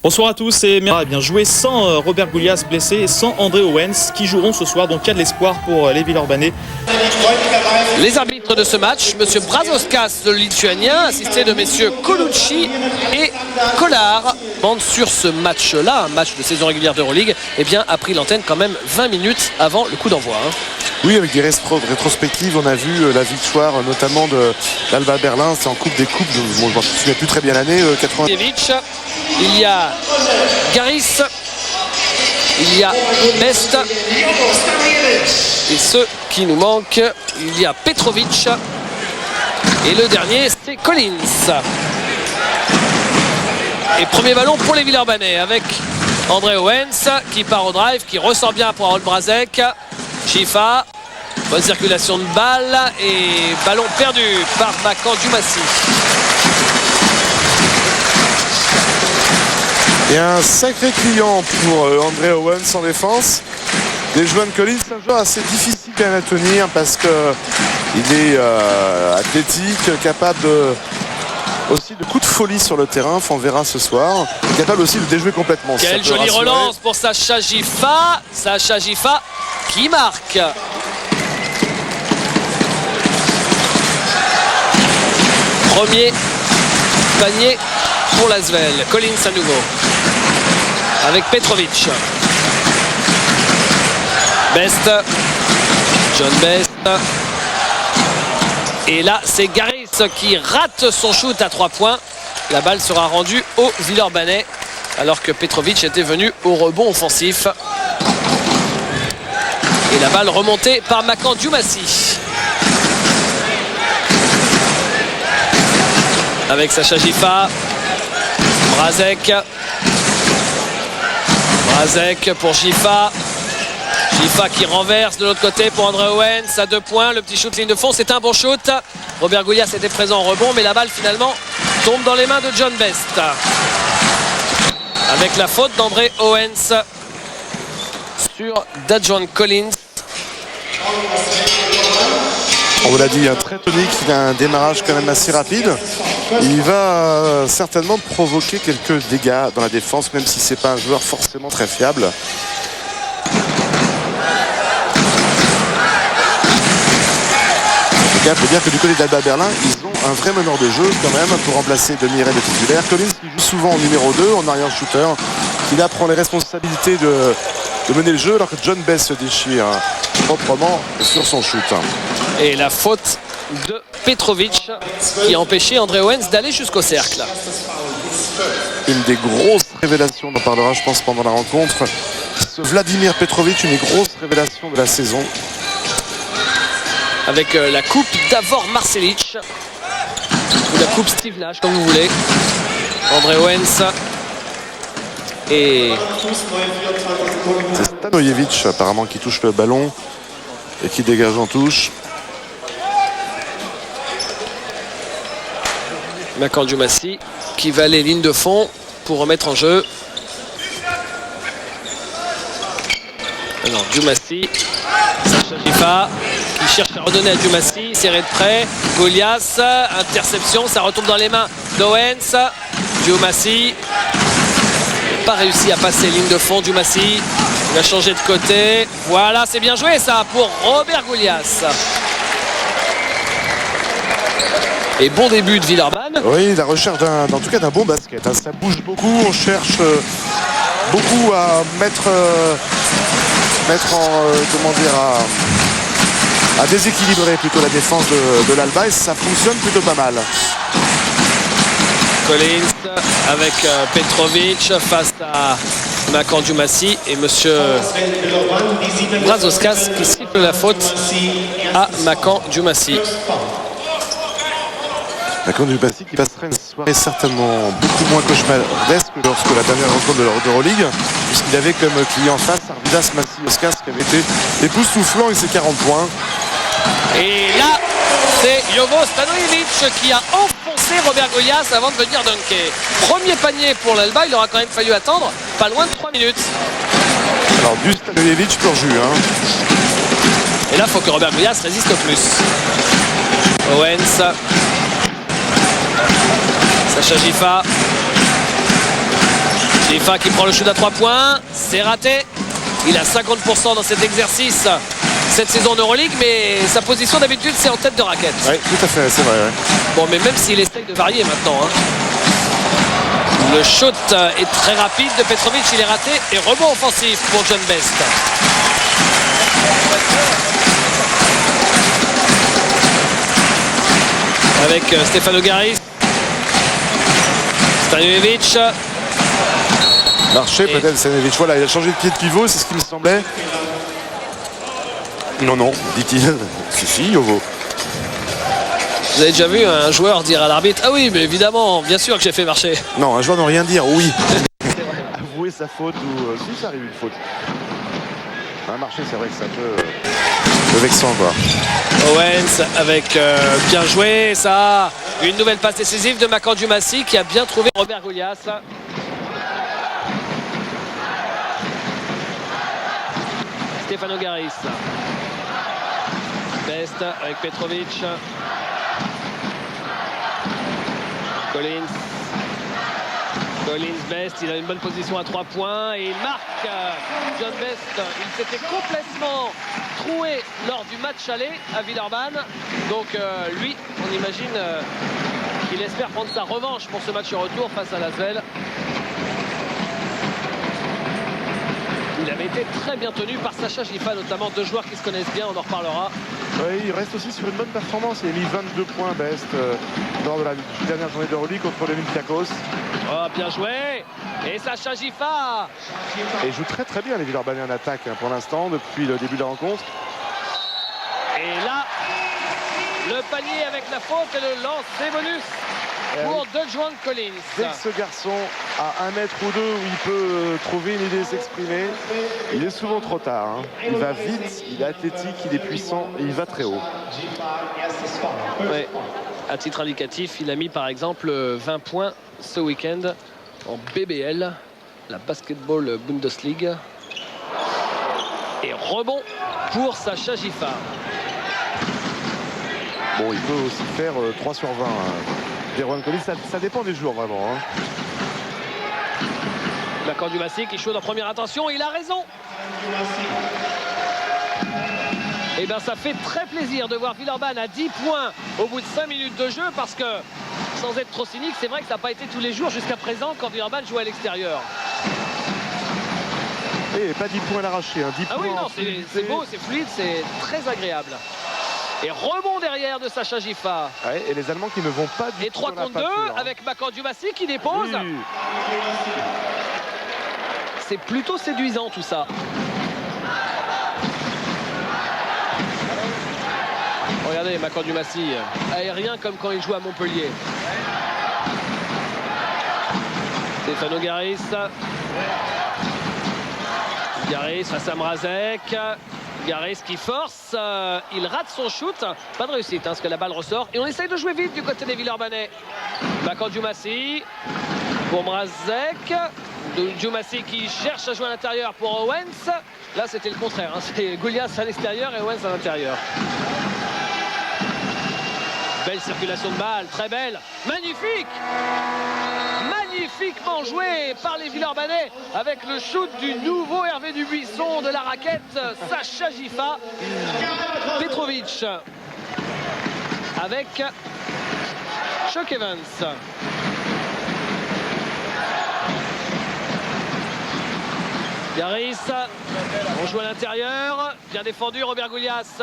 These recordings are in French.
Bonsoir à tous et bien joué sans Robert Goulias blessé et sans André Owens qui joueront ce soir, donc il y a de l'espoir pour les Villeurbanais. Les arbitres de ce match, monsieur Brazauskas, le lituanien, assisté de messieurs Colucci et Collard, bande sur ce match-là, un match de saison régulière d'Euroleague, a pris l'antenne quand même 20 minutes avant le coup d'envoi. Oui, avec des rétrospectives, on a vu la victoire notamment de l'Alba Berlin, c'est en Coupe des Coupes, je ne me souviens plus très bien l'année, 80. Il y a Garis, il y a Best, et ceux qui nous manquent, il y a Petrovic, et le dernier c'est Collins. Et premier ballon pour les Villeurbanais avec André Owens qui part au drive, qui ressort bien pour Harold Brazek. Chifa, bonne circulation de balle et ballon perdu par Makan Djumassi. Et un sacré client pour André Owens en défense. Desjuan Collins, c'est un joueur assez difficile à tenir parce qu'il est athlétique, capable aussi de coups de folie sur le terrain, on verra ce soir. Il est capable aussi de déjouer complètement. Quelle jolie relance pour Sacha Gifa. Sacha Gifa qui marque. Premier panier pour l'Asvel. Collins à nouveau. Avec Petrovic. Best. John Best. Et là, c'est Garis qui rate son shoot à 3 points. La balle sera rendue aux Villeurbanais alors que Petrovic était venu au rebond offensif. Et la balle remontée par Makan Djumassi. Avec Sacha Gifa. Brazek. Brazek pour Gifa. Gifa qui renverse de l'autre côté pour André Owens à 2 points. Le petit shoot ligne de fond, c'est un bon shoot. Robert Goulias était présent en rebond, mais la balle finalement tombe dans les mains de John Best. Avec la faute d'André Owens sur Dajuan Collins. On vous l'a dit, très tonique, il a un démarrage quand même assez rapide. Il va certainement provoquer quelques dégâts dans la défense, même si c'est pas un joueur forcément très fiable. Il faut dire que du côté d'Alba Berlin, ils ont un vrai meneur de jeu quand même pour remplacer Demirel, le titulaire. Collins qui joue souvent en numéro 2, en arrière shooter, qui là prend les responsabilités de mener le jeu alors que John Best se déchire proprement sur son shoot. Et la faute de Petrovic qui a empêché André Owens d'aller jusqu'au cercle. Une des grosses révélations, on en parlera je pense pendant la rencontre. Ce Vladimir Petrovic, une des grosses révélations de la saison. Avec la coupe d'Avor Marcelic ou la coupe Steve Nash comme vous voulez. André Owens et c'est Stanojevic apparemment qui touche le ballon et qui dégage en touche. Makan Djumassi qui va aller ligne de fond pour remettre en jeu. Alors Djumassi, Sacha Gifa qui cherche à redonner à Djumassi, serré de près, Goulias, interception, ça retombe dans les mains d'Owens. Djumassi n'a pas réussi à passer ligne de fond. Djumassi, il a changé de côté. Voilà, c'est bien joué ça pour Robert Goulias. Et bon début de Villeurbanne. Oui, la recherche en tout cas d'un bon basket. Ça bouge beaucoup, on cherche beaucoup à mettre en à déséquilibrer plutôt la défense de l'Alba et ça fonctionne plutôt pas mal. Collins avec Petrovic face à Makan Djumassi et monsieur Brazauskas qui siffle la faute à Makan Djumassi. Makan Djumassi qui passera une soirée certainement beaucoup moins cauchemardesque que lorsque la dernière rencontre de l'Euroleague, puisqu'il avait comme client face Arvidas Macioskas qui avait été époustouflant avec ses 40 points. Et là, c'est Jovo Stanojevic qui a enfoncé Robert Goulias avant de venir dunker. Premier panier pour l'Alba, il aura quand même fallu attendre pas loin de 3 minutes. Alors du Stanojevic pur jus. Et là, il faut que Robert Goulias résiste au plus. Owens. Sacha Gifa. Shajifa qui prend le shoot à 3 points. C'est raté. Il a 50% dans cet exercice cette saison en Euroleague, mais sa position d'habitude c'est en tête de raquette. Oui, tout à fait, c'est vrai. Ouais. Bon, mais même s'il essaye de varier maintenant. Hein. Le shoot est très rapide de Petrovic, il est raté. Et rebond offensif pour John Best. Avec Stefano Garis. Stanojevic. Marché peut-être Stanojevic. Voilà, il a changé de pied de pivot, c'est ce qui me semblait. Non, dit-il. Si, Yovo. Vous avez déjà vu un joueur dire à l'arbitre: ah oui, mais évidemment, bien sûr que j'ai fait marcher. Non, un joueur ne rien dire, oui. Avouer sa faute ou si ça arrive une faute. Un marché, c'est vrai que c'est un peu vexant, quoi. Owens avec bien joué, ça. Une nouvelle passe décisive de Macandou Massi qui a bien trouvé Robert Golias. Stefano Garis. Best avec Petrovic. Collins, Best, il a une bonne position à 3 points et il marque. John Best, il s'était complètement troué lors du match aller à Villeurbanne. Donc lui, on imagine qu'il espère prendre sa revanche pour ce match retour face à l'Asvel. Il avait été très bien tenu par Sacha Gifa, notamment, deux joueurs qui se connaissent bien, on en reparlera. Oui, il reste aussi sur une bonne performance. Il a mis 22 points Best lors de la dernière journée d'Euroleague contre l'Olympiakos. Oh, bien joué. Et Sacha Gifa. Et il joue très très bien les Villeurbanais en attaque pour l'instant, depuis le début de la rencontre. Et là, le panier avec la faute et le lancer bonus pour DeJuan Collins. Dès que ce garçon a 1 mètre ou 2 où il peut trouver une idée et s'exprimer, il est souvent trop tard. Hein. Il va vite, il est athlétique, il est puissant et il va très haut. Ouais. À titre indicatif, il a mis par exemple 20 points ce week-end en BBL, la Basketball Bundesliga. Et rebond pour Sacha Gifa. Bon, il peut aussi faire 3 sur 20. DeJuan Collins, ça dépend des jours vraiment. Hein. Macandou Massi qui shoot en première intention, il a raison. Et bien ça fait très plaisir de voir Villeurbanne à 10 points au bout de 5 minutes de jeu, parce que, sans être trop cynique, c'est vrai que ça n'a pas été tous les jours jusqu'à présent quand Villeurbanne jouait à l'extérieur. Et pas 10 points à l'arraché. Hein. 10 ah points oui, non, c'est beau, c'est fluide, c'est très agréable. Et rebond derrière de Sacha Gifa. Ouais, et les Allemands qui ne vont pas du et 3 contre 2 avec Macandou Massi qui dépose. Oui. C'est plutôt séduisant tout ça. Regardez Macandou Massi, aérien comme quand il joue à Montpellier. Stefano Garis. Garis face à Mrazek. Garis qui force, il rate son shoot, pas de réussite, hein, parce que la balle ressort. Et on essaye de jouer vite du côté des Villeurbanais. Macandou Massi pour Mrazek. Djoumassi qui cherche à jouer à l'intérieur pour Owens. Là c'était le contraire, hein. C'est Golias à l'extérieur et Owens à l'intérieur. Belle circulation de balle, très belle, magnifique. Magnifiquement joué par les Villeurbanais avec le shoot du nouveau Hervé Dubuisson de la raquette Sacha Gifa. Petrovic avec Chuck Evans. Garis, on joue à l'intérieur, bien défendu Robert Goulias.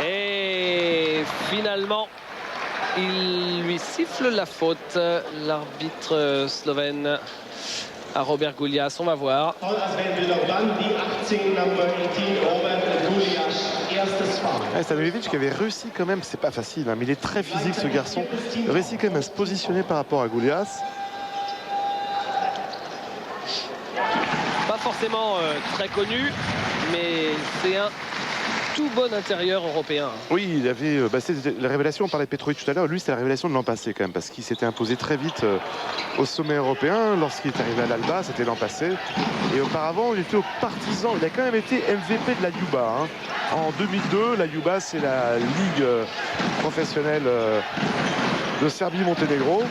Et finalement, il lui siffle la faute, l'arbitre slovène, à Robert Goulias. On va voir. Stanojevic qui avait réussi quand même, c'est pas facile, hein, mais il est très physique ce garçon. Il a réussi quand même à se positionner par rapport à Goulias. Pas forcément très connu, mais c'est un tout bon intérieur européen. Oui, il avait, c'était la révélation, on parlait de Petrovic tout à l'heure, lui c'était la révélation de l'an passé quand même, parce qu'il s'était imposé très vite au sommet européen. Lorsqu'il est arrivé à l'Alba, c'était l'an passé. Et auparavant, il était au Partizan, il a quand même été MVP de la Yuba. Hein. En 2002, la Yuba c'est la ligue professionnelle de Serbie-Monténégro.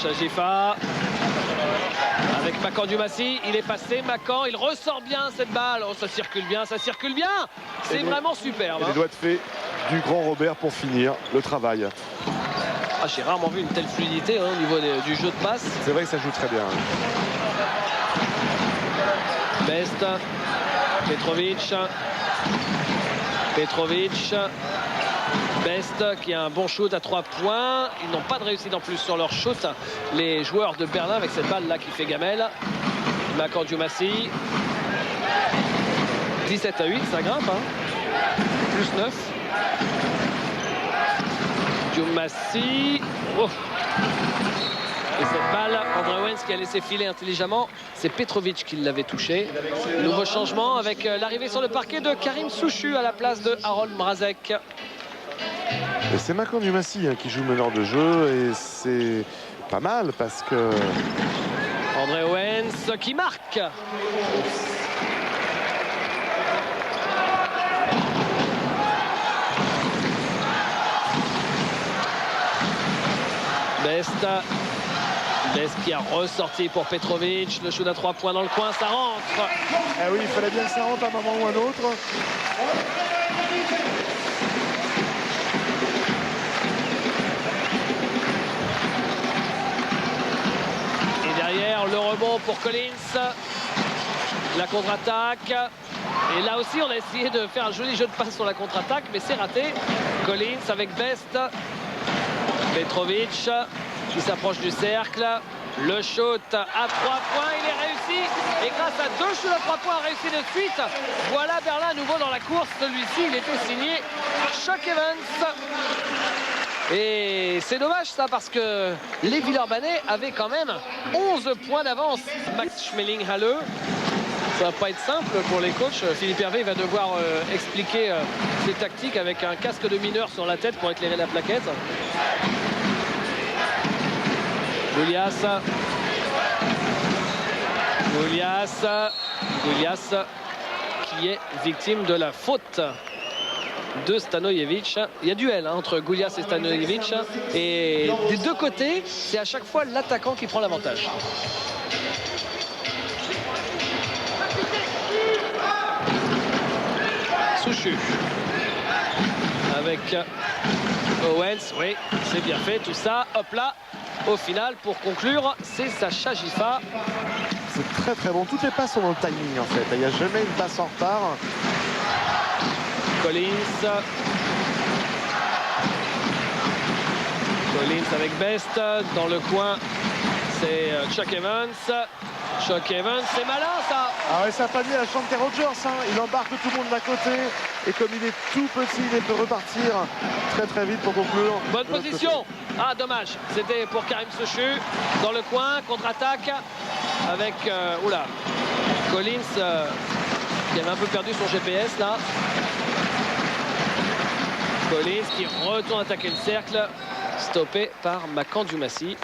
Sacha Gifa avec Makan Dumassi, il est passé, Makan, il ressort bien cette balle, oh ça circule bien, c'est vraiment superbe. Les doigts de fait du grand Robert pour finir le travail. Ah, j'ai rarement vu une telle fluidité au niveau du jeu de passe. C'est vrai que ça joue très bien. Best, Petrovic, Best qui a un bon shoot à 3 points. Ils n'ont pas de réussite en plus sur leur shoot, les joueurs de Berlin, avec cette balle là qui fait gamelle. Makan Dumassi, 17-8, ça grimpe, hein. Plus 9. Dumassi, oh. Et cette balle, André Owens qui a laissé filer intelligemment, c'est Petrovic qui l'avait touché. Nouveau changement avec l'arrivée sur le parquet de Karim Souchu à la place de Harold Mrazek. Et c'est Makan Dumassi qui joue meneur de jeu et c'est pas mal parce que... André Owens qui marque. Best qui a ressorti pour Petrovic. Le shoot à 3 points dans le coin, ça rentre. Eh oui, il fallait bien que ça rentre à un moment ou à un autre. Et derrière, le rebond pour Collins. La contre-attaque. Et là aussi, on a essayé de faire un joli jeu de passe sur la contre-attaque, mais c'est raté. Collins avec Best. Petrovic qui s'approche du cercle. Le shoot à 3 points, il est réussi. Et grâce à 2 shoots à 3 points réussis de suite, voilà Berlin à nouveau dans la course. Celui-ci, il était signé Chuck Evans. Et c'est dommage ça, parce que les Villeurbanais avaient quand même 11 points d'avance. Max Schmeling-Halle. Ça va pas être simple pour les coachs. Philippe Hervé va devoir expliquer ses tactiques avec un casque de mineur sur la tête pour éclairer la plaquette. Goulias qui est victime de la faute de Stanojevic. Il y a duel entre Goulias et Stanojevic. Et des deux côtés, c'est à chaque fois l'attaquant qui prend l'avantage. Souchu avec Owens, oui, c'est bien fait tout ça. Hop là, au final, pour conclure, c'est Sacha Gifa. C'est très très bon. Toutes les passes sont dans le timing en fait. Il n'y a jamais une passe en retard. Collins avec Best. Dans le coin, c'est Chuck Evans. Chuck Evans, c'est malin ça. Ah ouais, ça a pas mis à Shanker Rogers. Il embarque tout le monde d'un côté. Et comme il est tout petit, il peut repartir très très vite pour conclure. Bonne position. Ah dommage, c'était pour Karim Souchu. Dans le coin, contre-attaque avec Collins qui avait un peu perdu son GPS là. Collins qui retourne attaquer le cercle. Stoppé par Makan Dumassi.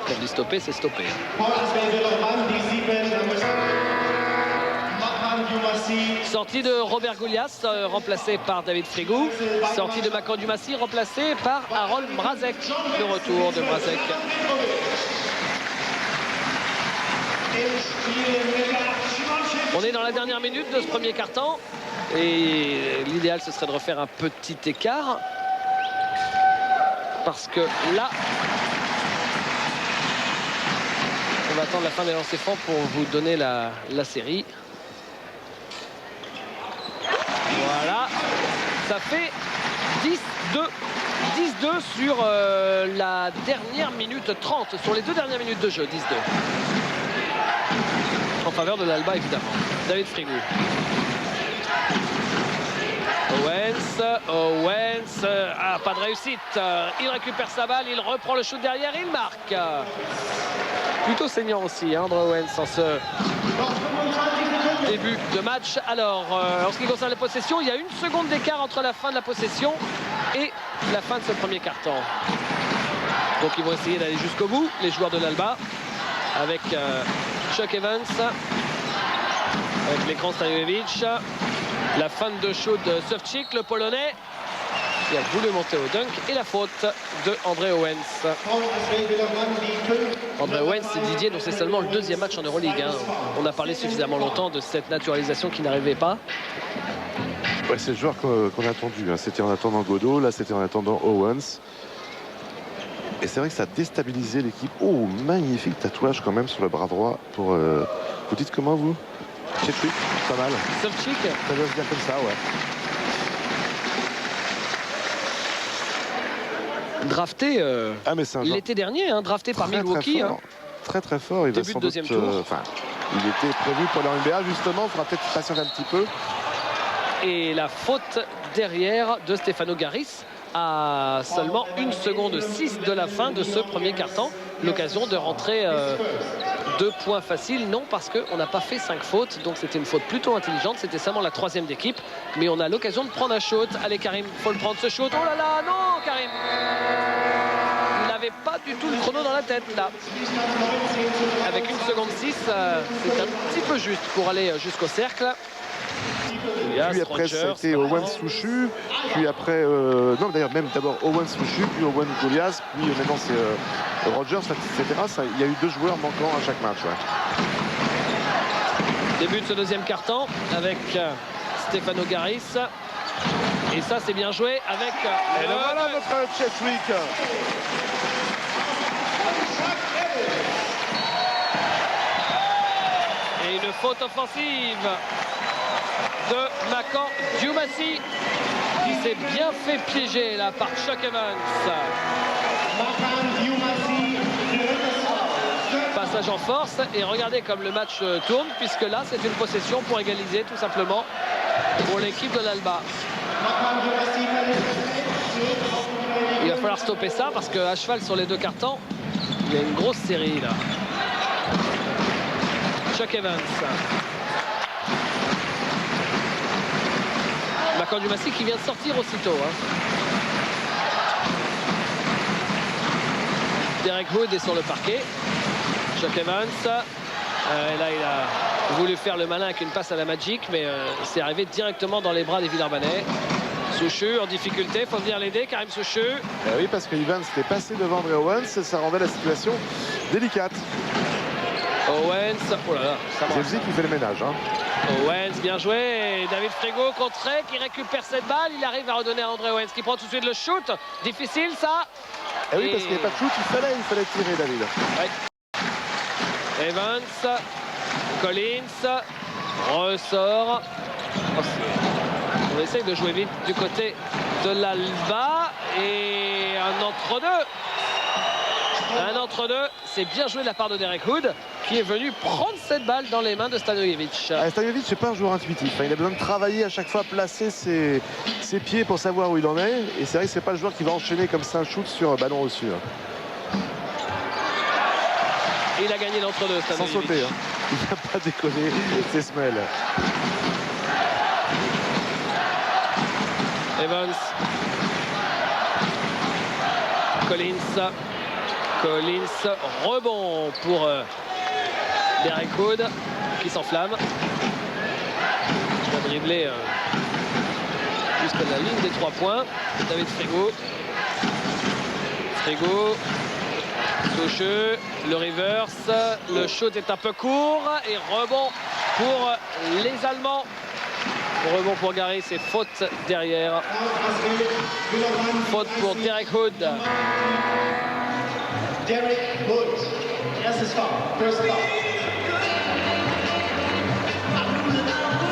Quand je dis stoppé, c'est stoppé. Sortie de Robert Goulias, remplacé par David Frigou. Sortie de Makan Dumassi, remplacé par Harold Mrazek. Le retour de Mrazek. On est dans la dernière minute de ce premier quart-temps. Et l'idéal, ce serait de refaire un petit écart. Parce que là, on va attendre la fin des lancers francs pour vous donner la série. Voilà, ça fait 10-2 sur la dernière minute 30, sur les 2 dernières minutes de jeu, 10-2. En faveur de l'Alba, évidemment. David Frigou. Owens, pas de réussite. Il récupère sa balle, il reprend le shoot derrière, il marque. Plutôt saignant aussi, André Owens en ce début de match. Alors, en ce qui concerne la possession, il y a 1 seconde d'écart entre la fin de la possession et la fin de ce premier quart-temps. Donc ils vont essayer d'aller jusqu'au bout, les joueurs de l'Alba, avec Chuck Evans, avec l'écran Stanojevic. La fin de shoot de Sofčík, le Polonais. qui a voulu monter au dunk et la faute de André Owens. André Owens, c'est Didier, donc c'est seulement le deuxième match en Euroleague. Hein. On a parlé suffisamment longtemps de cette naturalisation qui n'arrivait pas. Ouais, c'est le joueur qu'on a attendu. Hein. C'était en attendant Godot, là c'était en attendant Owens. Et c'est vrai que ça a déstabilisé l'équipe. Oh, magnifique tatouage quand même sur le bras droit. Pour, vous dites comment vous? Chepchik, pas mal. Chepchik, ça doit se dire comme ça, ouais. Drafté l'été dernier, hein, drafté par Milwaukee. Très très fort. Il début va sans de deuxième doute, tour. Il était prévu pour la NBA justement. Il faudra peut-être patienter un petit peu. Et la faute derrière de Stefano Garis à seulement 1 seconde 6 de la fin de ce premier quart-temps. L'occasion de rentrer 2 points faciles. Non, parce qu'on n'a pas fait 5 fautes. Donc c'était une faute plutôt intelligente. C'était seulement la 3e d'équipe. Mais on a l'occasion de prendre un shoot. Allez Karim, il faut le prendre ce shoot. Oh là là, non Karim. Il n'avait pas du tout le chrono dans la tête là. Avec 1 seconde 6, c'est un petit peu juste pour aller jusqu'au cercle. Puis après ça a été Owens Souchu, puis après non d'ailleurs même d'abord Owens Souchu, puis Owens Golias, puis maintenant c'est Rogers, etc. Il y a eu 2 joueurs manquants à chaque match. Ouais. Début de ce deuxième quart-temps avec Stefano Garis. Et ça c'est bien joué avec et voilà notre Chepchik. Et une faute offensive de Makan Diomassi qui s'est bien fait piéger là par Chuck Evans. Passage en force et regardez comme le match tourne puisque là c'est une possession pour égaliser tout simplement pour l'équipe de l'Alba. Il va falloir stopper ça parce qu'à cheval sur les 2 cartons il y a une grosse série là. Chuck Evans. Makan Diomassi qui vient de sortir aussitôt. Derek Hood est sur le parquet. Chuck Evans. Et là, il a voulu faire le malin avec une passe à la Magic, mais c'est arrivé directement dans les bras des Villeurbanais. Souchu en difficulté, il faut venir l'aider, Karim Souchu. Oui, parce que Evans était passé devant André Owens, ça rendait la situation délicate. Owens, oh là là, ça c'est Zé qui fait le ménage. Hein. Owens, bien joué. Et David Frigo contré qui récupère cette balle. Il arrive à redonner à André Owens qui prend tout de suite le shoot. Difficile ça. Et oui, parce qu'il n'y avait pas de shoot, il fallait tirer, David. Ouais. Evans, Collins, ressort. On essaye de jouer vite du côté de l'Alba. Et un entre-deux. Un entre-deux, c'est bien joué de la part de Derek Hood qui est venu prendre cette balle dans les mains de Stanojevic. Stanojevic, c'est pas un joueur intuitif. Il a besoin de travailler à chaque fois, placer ses pieds pour savoir où il en est. Et c'est vrai que c'est pas le joueur qui va enchaîner comme ça un shoot sur un ballon reçu. Il a gagné l'entre-deux, Stanojevic. Sans sauter. Hein. Il n'a pas déconné ses semelles. Evans. Collins, rebond pour Derek Hood qui s'enflamme. Il va dribbler jusqu'à la ligne des 3 points. David Frigo. Soucheux, le reverse. Le shoot est un peu court et rebond pour les Allemands. Rebond pour Garis et faute derrière. Faute pour Derek Hood. Derek Hood, erstes Foul, first foul.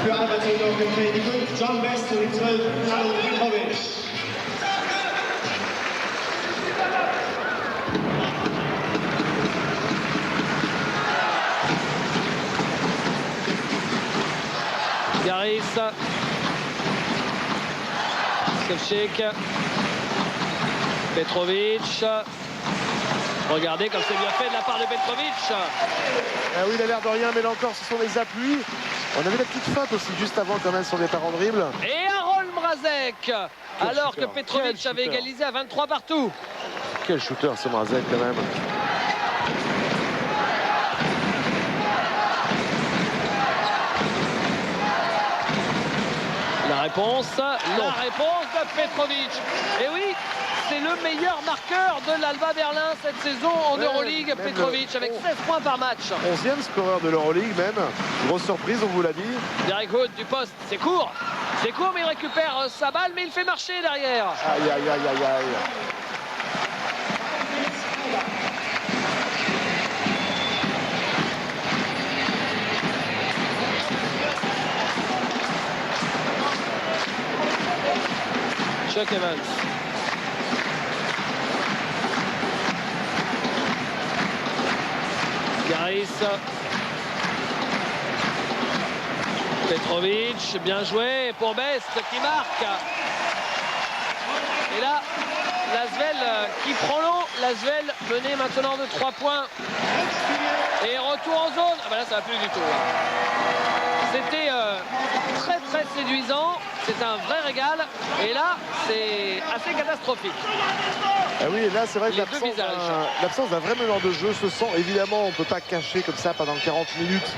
Für Albert Eldorf im Feld die 5, John Best und die 12, Karol Wilkovic. Garis. Chepchik. Petrovic. Regardez comme c'est bien fait de la part de Petrovic. Oui, il a l'air de rien, mais là encore, ce sont les appuis. On avait la petite faute aussi juste avant quand même sur le départ en dribble. Et Harold Mrazek, alors que Petrovic avait égalisé à 23 partout. Quel shooter ce Mrazek quand même. La réponse. La réponse de Petrovic. Et oui, c'est le meilleur marqueur de l'Alba Berlin cette saison en Euroleague, Petrovic, avec 16 points par match. 11e scoreur de l'Euroleague même. Grosse surprise, on vous l'a dit. Derek Hood du poste, c'est court. C'est court, mais il récupère sa balle, mais il fait marcher derrière. Aïe, aïe, aïe, aïe, aïe. Chuck Evans. Garis. Petrovic, bien joué pour Best qui marque. Et là, Lasvel qui prend l'eau. Lasvel menée maintenant de 3 points. Et retour en zone. Ah bah là, ça va plus du tout. C'était très très séduisant. C'est un vrai régal. Et là, c'est assez catastrophique. Ah oui, là c'est vrai que Les deux visages. l'absence d'un vrai meneur de jeu se sent. Évidemment, on ne peut pas cacher comme ça pendant 40 minutes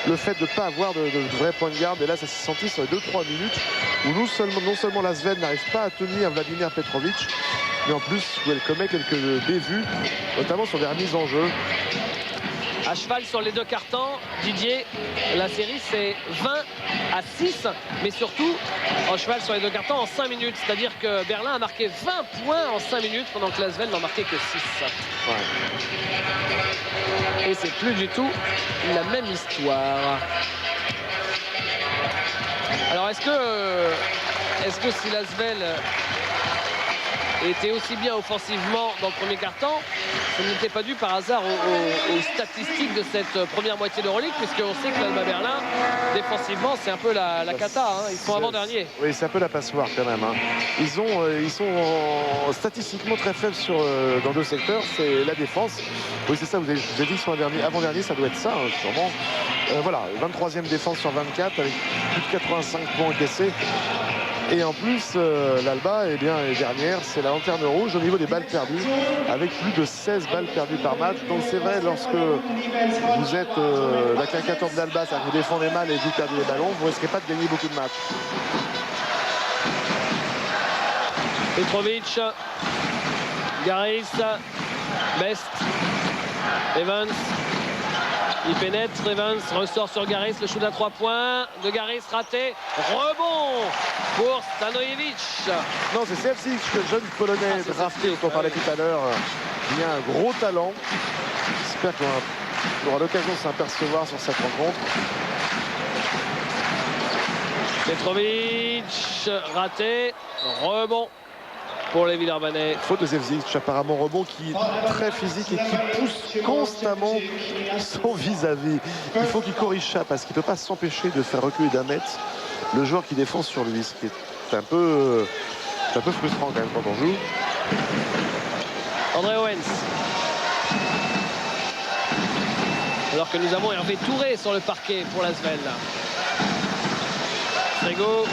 le fait de ne pas avoir de vrai point de garde. Et là, ça s'est senti sur les 2-3 minutes où non seulement Lasvel n'arrive pas à tenir Vladimir Petrovic, mais en plus où elle commet quelques bévues, notamment sur des remises en jeu. À cheval sur les deux cartons, Didier, la série c'est 20 à 6, mais surtout en cheval sur les deux cartons en 5 minutes. C'est-à-dire que Berlin a marqué 20 points en 5 minutes pendant que Lasvel n'en marquait que 6. Ouais. Et c'est plus du tout la même histoire. Alors est-ce que si Lasvel était aussi bien offensivement dans le premier quart-temps, ce n'était pas dû par hasard aux statistiques de cette première moitié d'Euroleague, puisqu'on sait que l'Alba Berlin, défensivement, c'est un peu la cata. Hein. Ils sont avant-derniers. Oui, c'est un peu la passoire quand même. Hein. Ils sont statistiquement très faibles dans deux secteurs. C'est la défense. Oui, c'est ça, vous avez dit qu'ils sont avant-dernier, ça doit être ça, hein, sûrement. Voilà, 23e défense sur 24 avec plus de 85 points encaissés. Et en plus, l'Alba est dernière, c'est la lanterne rouge au niveau des balles perdues, avec plus de 16 balles perdues par match. Donc c'est vrai, lorsque vous êtes la caricature de l'Alba, ça vous défendez mal et vous perdez les ballons, vous ne risquez pas de gagner beaucoup de matchs. Petrovic, Garis, Best, Evans. Il pénètre, Evans ressort sur Garis, le shoot à 3 points de Garis raté, rebond pour Stanojevic. Non, c'est Sevcic, le jeune polonais drafté dont on parlait tout à l'heure. Il a un gros talent. J'espère qu'on aura l'occasion de s'apercevoir sur cette rencontre. Petrovic raté, rebond pour les Villeurbanais. Faute de Sevcic, apparemment rebond qui est très physique et qui pousse constamment son vis-à-vis. Il faut qu'il corrige ça parce qu'il ne peut pas s'empêcher de faire reculer d'un mètre le joueur qui défend sur lui, ce qui est un peu frustrant quand même quand on joue. André Owens. Alors que nous avons Hervé Touré sur le parquet pour l'Asvel. Frigo.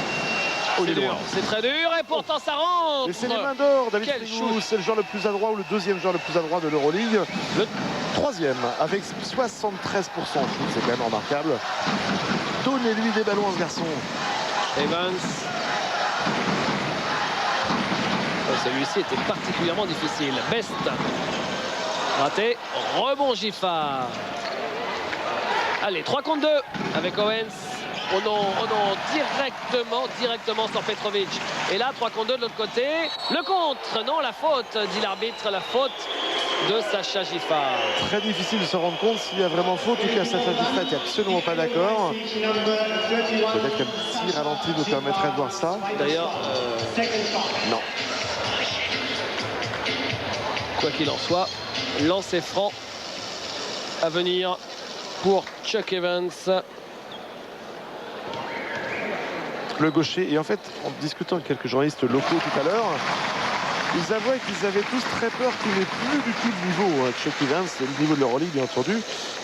C'est très dur et pourtant ça rentre. Et c'est les mains d'or, David Quel Frigo. shoot. C'est le joueur le plus adroit ou le deuxième joueur le plus adroit de l'Euroleague. Le troisième avec 73% de shoot, c'est quand même remarquable. Donnez-lui des ballons à ce garçon. Evans. Celui-ci était particulièrement difficile. Best. Raté. Rebond Giffard. Allez, 3 contre 2 avec Owens. On en directement sur Petrovic. Et là, 3 contre 2 de l'autre côté. Le contre, non, la faute, dit l'arbitre, la faute de Sacha Giffard. Très difficile de se rendre compte s'il y a vraiment faute ou qu'il y a Sacha Giffard qui n'est absolument pas d'accord. Peut-être qu'un petit ralenti nous permettrait de voir ça. D'ailleurs, non. Quoi qu'il en soit, lancer franc à venir pour Chuck Evans. Le gaucher, et en fait en discutant avec quelques journalistes locaux tout à l'heure, ils avouaient qu'ils avaient tous très peur qu'il n'ait plus du tout de niveau. Chuck Evans, c'est le niveau de l'Euroleague bien entendu,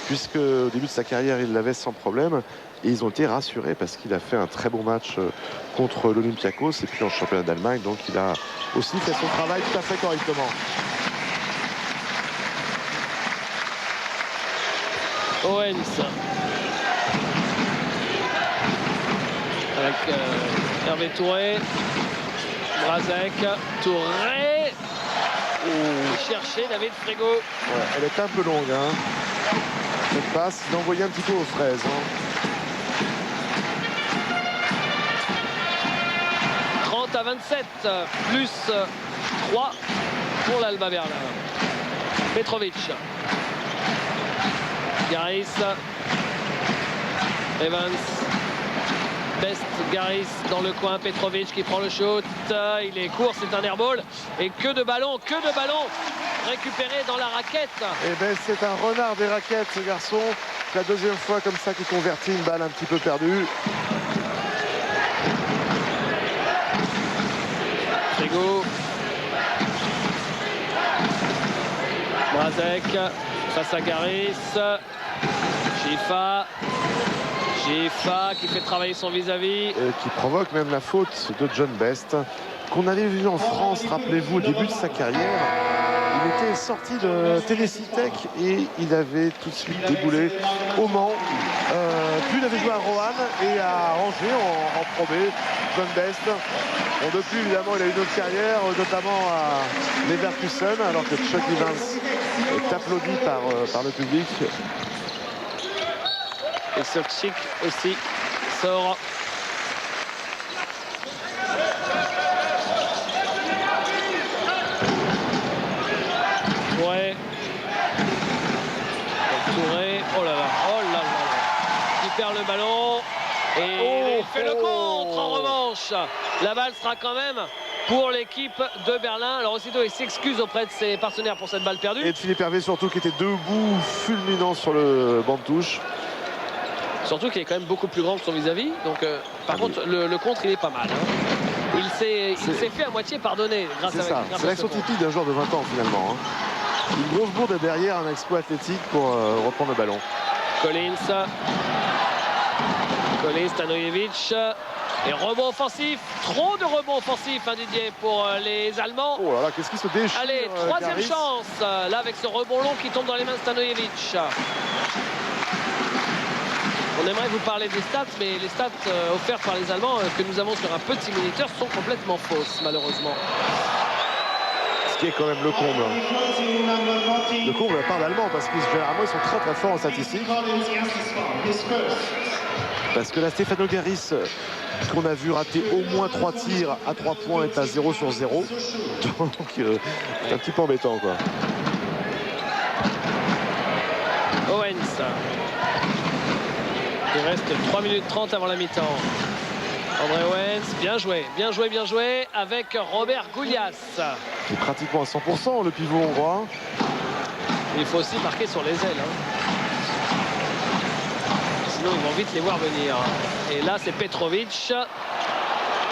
puisque au début de sa carrière il l'avait sans problème, et ils ont été rassurés parce qu'il a fait un très bon match contre l'Olympiakos et puis en championnat d'Allemagne, donc il a aussi fait son travail tout à fait correctement. Owens avec Hervé Touré. Brazek. Touré. Chercher David Frigo. Ouais, elle est un peu longue. Hein. Cette passe, il envoyait un petit peu aux fraises. Hein. 30-27, plus 3 pour l'Alba Berlin. Petrovic. Garis. Evans. Best, Garis dans le coin. Petrovic qui prend le shoot. Il est court, c'est un airball. Et que de ballons récupérés dans la raquette. Et ben c'est un renard des raquettes, ce garçon. La deuxième fois comme ça qu'il convertit une balle un petit peu perdue. Frigo. Brazek face à Garis. Gifa qui fait travailler son vis-à-vis. Et qui provoque même la faute de John Best, qu'on avait vu en France, rappelez-vous, au début de sa carrière. Il était sorti de Tennessee Tech et il avait tout de suite déboulé au Mans. Puis il avait joué à Roanne et à Angers en Pro B. John Best. Bon, depuis, évidemment, il a eu une autre carrière, notamment à Leverkusen, alors que Chuck Evans est applaudi par le public. Et Sovchik aussi sort. Touré. Oh là là. Il perd le ballon. Et il fait le contre en revanche. La balle sera quand même pour l'équipe de Berlin. Alors aussitôt il s'excuse auprès de ses partenaires pour cette balle perdue. Et de Philippe Hervé surtout qui était debout fulminant sur le banc de touche. Surtout qu'il est quand même beaucoup plus grand que son vis-à-vis. Donc par contre le contre il est pas mal. Hein. Il s'est fait à moitié pardonner grâce à ça. C'est l'action typique d'un joueur de 20 ans finalement. Hein. Une grosse bourde derrière, un exploit athlétique pour reprendre le ballon. Collins, Stanojevic. Et rebond offensif, trop de rebonds offensifs, hein, Didier, pour les Allemands. Oh là là, qu'est-ce qui se déchire. Allez, troisième Garis. chance, là avec ce rebond long qui tombe dans les mains de Stanojevic. On aimerait vous parler des stats, mais les stats offertes par les Allemands que nous avons sur un petit moniteur sont complètement fausses, malheureusement. Ce qui est quand même le comble. Le comble de la part d'Allemands, parce que généralement ils sont très très forts en statistiques. Parce que là, Stefano Garis, qu'on a vu rater au moins 3 tirs à 3 points, est à 0 sur 0. Donc c'est un petit peu embêtant, quoi. Owens. Il reste 3 minutes 30 avant la mi-temps. André Owens, bien joué avec Robert Goulias. Qui est pratiquement à 100% le pivot hongrois. Il faut aussi marquer sur les ailes. Hein. Sinon ils vont vite les voir venir. Et là c'est Petrovic.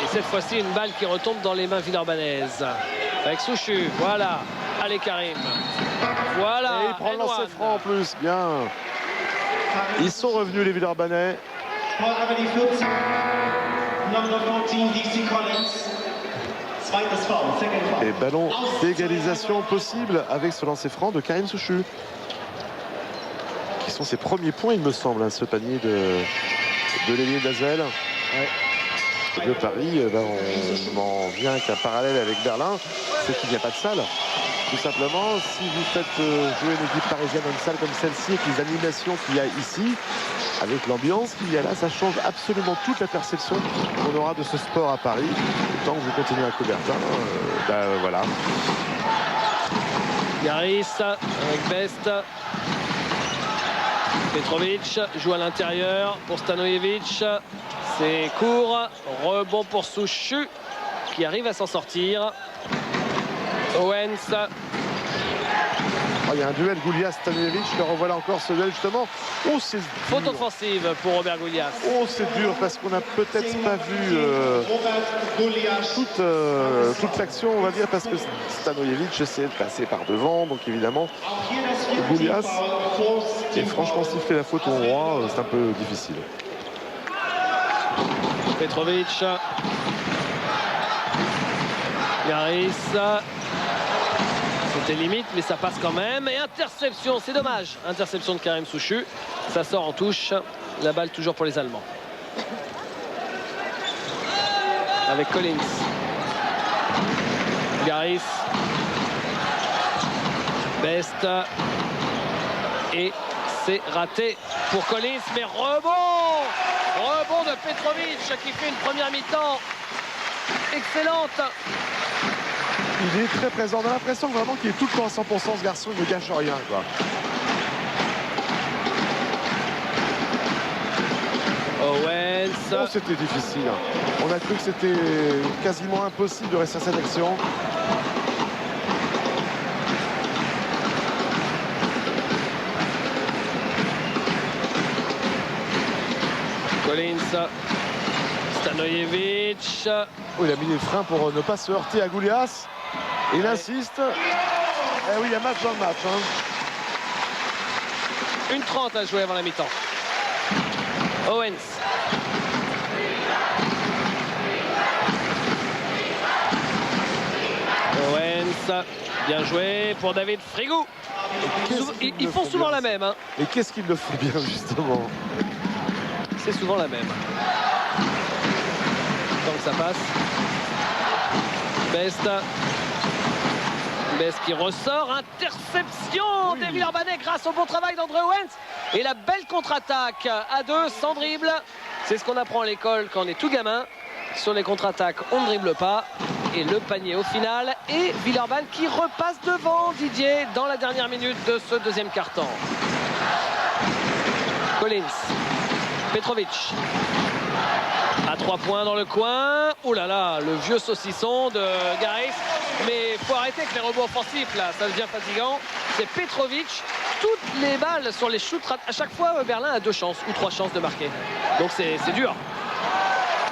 Et cette fois-ci une balle qui retombe dans les mains villeurbanaises. Avec Souchu, voilà. Allez Karim. Voilà. Et il prend le lancer franc en plus, bien. Ils sont revenus les Villeurbanais. Et ballon d'égalisation possible avec ce lancer franc de Karim Souchu. Qui sont ses premiers points, il me semble, hein, ce panier de l'ailier d'Asvel. Ouais. De Paris, on n'en vient qu'un parallèle avec Berlin, c'est qu'il n'y a pas de salle. Tout simplement, si vous faites jouer une équipe parisienne dans une salle comme celle-ci, avec les animations qu'il y a ici, avec l'ambiance qu'il y a là, ça change absolument toute la perception qu'on aura de ce sport à Paris. Tant que vous continuez à Coubertin, voilà. Garis avec Best. Petrovic joue à l'intérieur pour Stanojevic. C'est court. Rebond pour Souchu qui arrive à s'en sortir. Owens. Il y a un duel Goulias-Stanojevic. Le revoilà encore ce duel justement. Oh, c'est dur. Faute offensive pour Robert Goulias. Oh, c'est dur parce qu'on n'a peut-être pas vu toute l'action, on va dire, parce que Stanojevic essaie de passer par devant. Donc évidemment, Goulias et franchement siffler la faute au hongrois, c'est un peu difficile. Petrovic. Garis. C'était limite, mais ça passe quand même. Et interception, c'est dommage. Interception de Karim Souchu. Ça sort en touche. La balle toujours pour les Allemands. avec Collins. Garis. Best. Et c'est raté pour Collins, mais rebond de Petrovic qui fait une première mi-temps excellente. Il est très présent. On a l'impression vraiment qu'il est tout le temps à 100%, ce garçon. Il ne gâche rien, quoi. Owens. Oh, c'était difficile. On a cru que c'était quasiment impossible de rester à cette action. Collins. Stanojevic. Oh, il a mis les freins pour ne pas se heurter à Goulias. Il insiste. Eh oui, il y a match dans le match. Hein. 1:30 à jouer avant la mi-temps. Owens. Owens. Bien joué pour David Frigou. Ils font souvent la même. Hein. Et qu'est-ce qu'il le fait bien, justement? C'est souvent la même. Tant que ça passe. Best qui ressort. Interception des Villeurbanais grâce au bon travail d'André Owens. Et la belle contre-attaque à 2 sans dribble. C'est ce qu'on apprend à l'école quand on est tout gamin. Sur les contre-attaques, on ne dribble pas. Et le panier au final. Et Villeurbanne qui repasse devant Didier dans la dernière minute de ce deuxième quart-temps. Collins. Petrovic. À 3 points dans le coin. Oh là là, le vieux saucisson de Garis. Mais il faut arrêter avec les rebonds offensifs là, ça devient fatigant. C'est Petrovic. Toutes les balles sur les shoots. À chaque fois, Berlin a 2 chances ou 3 chances de marquer. Donc c'est dur.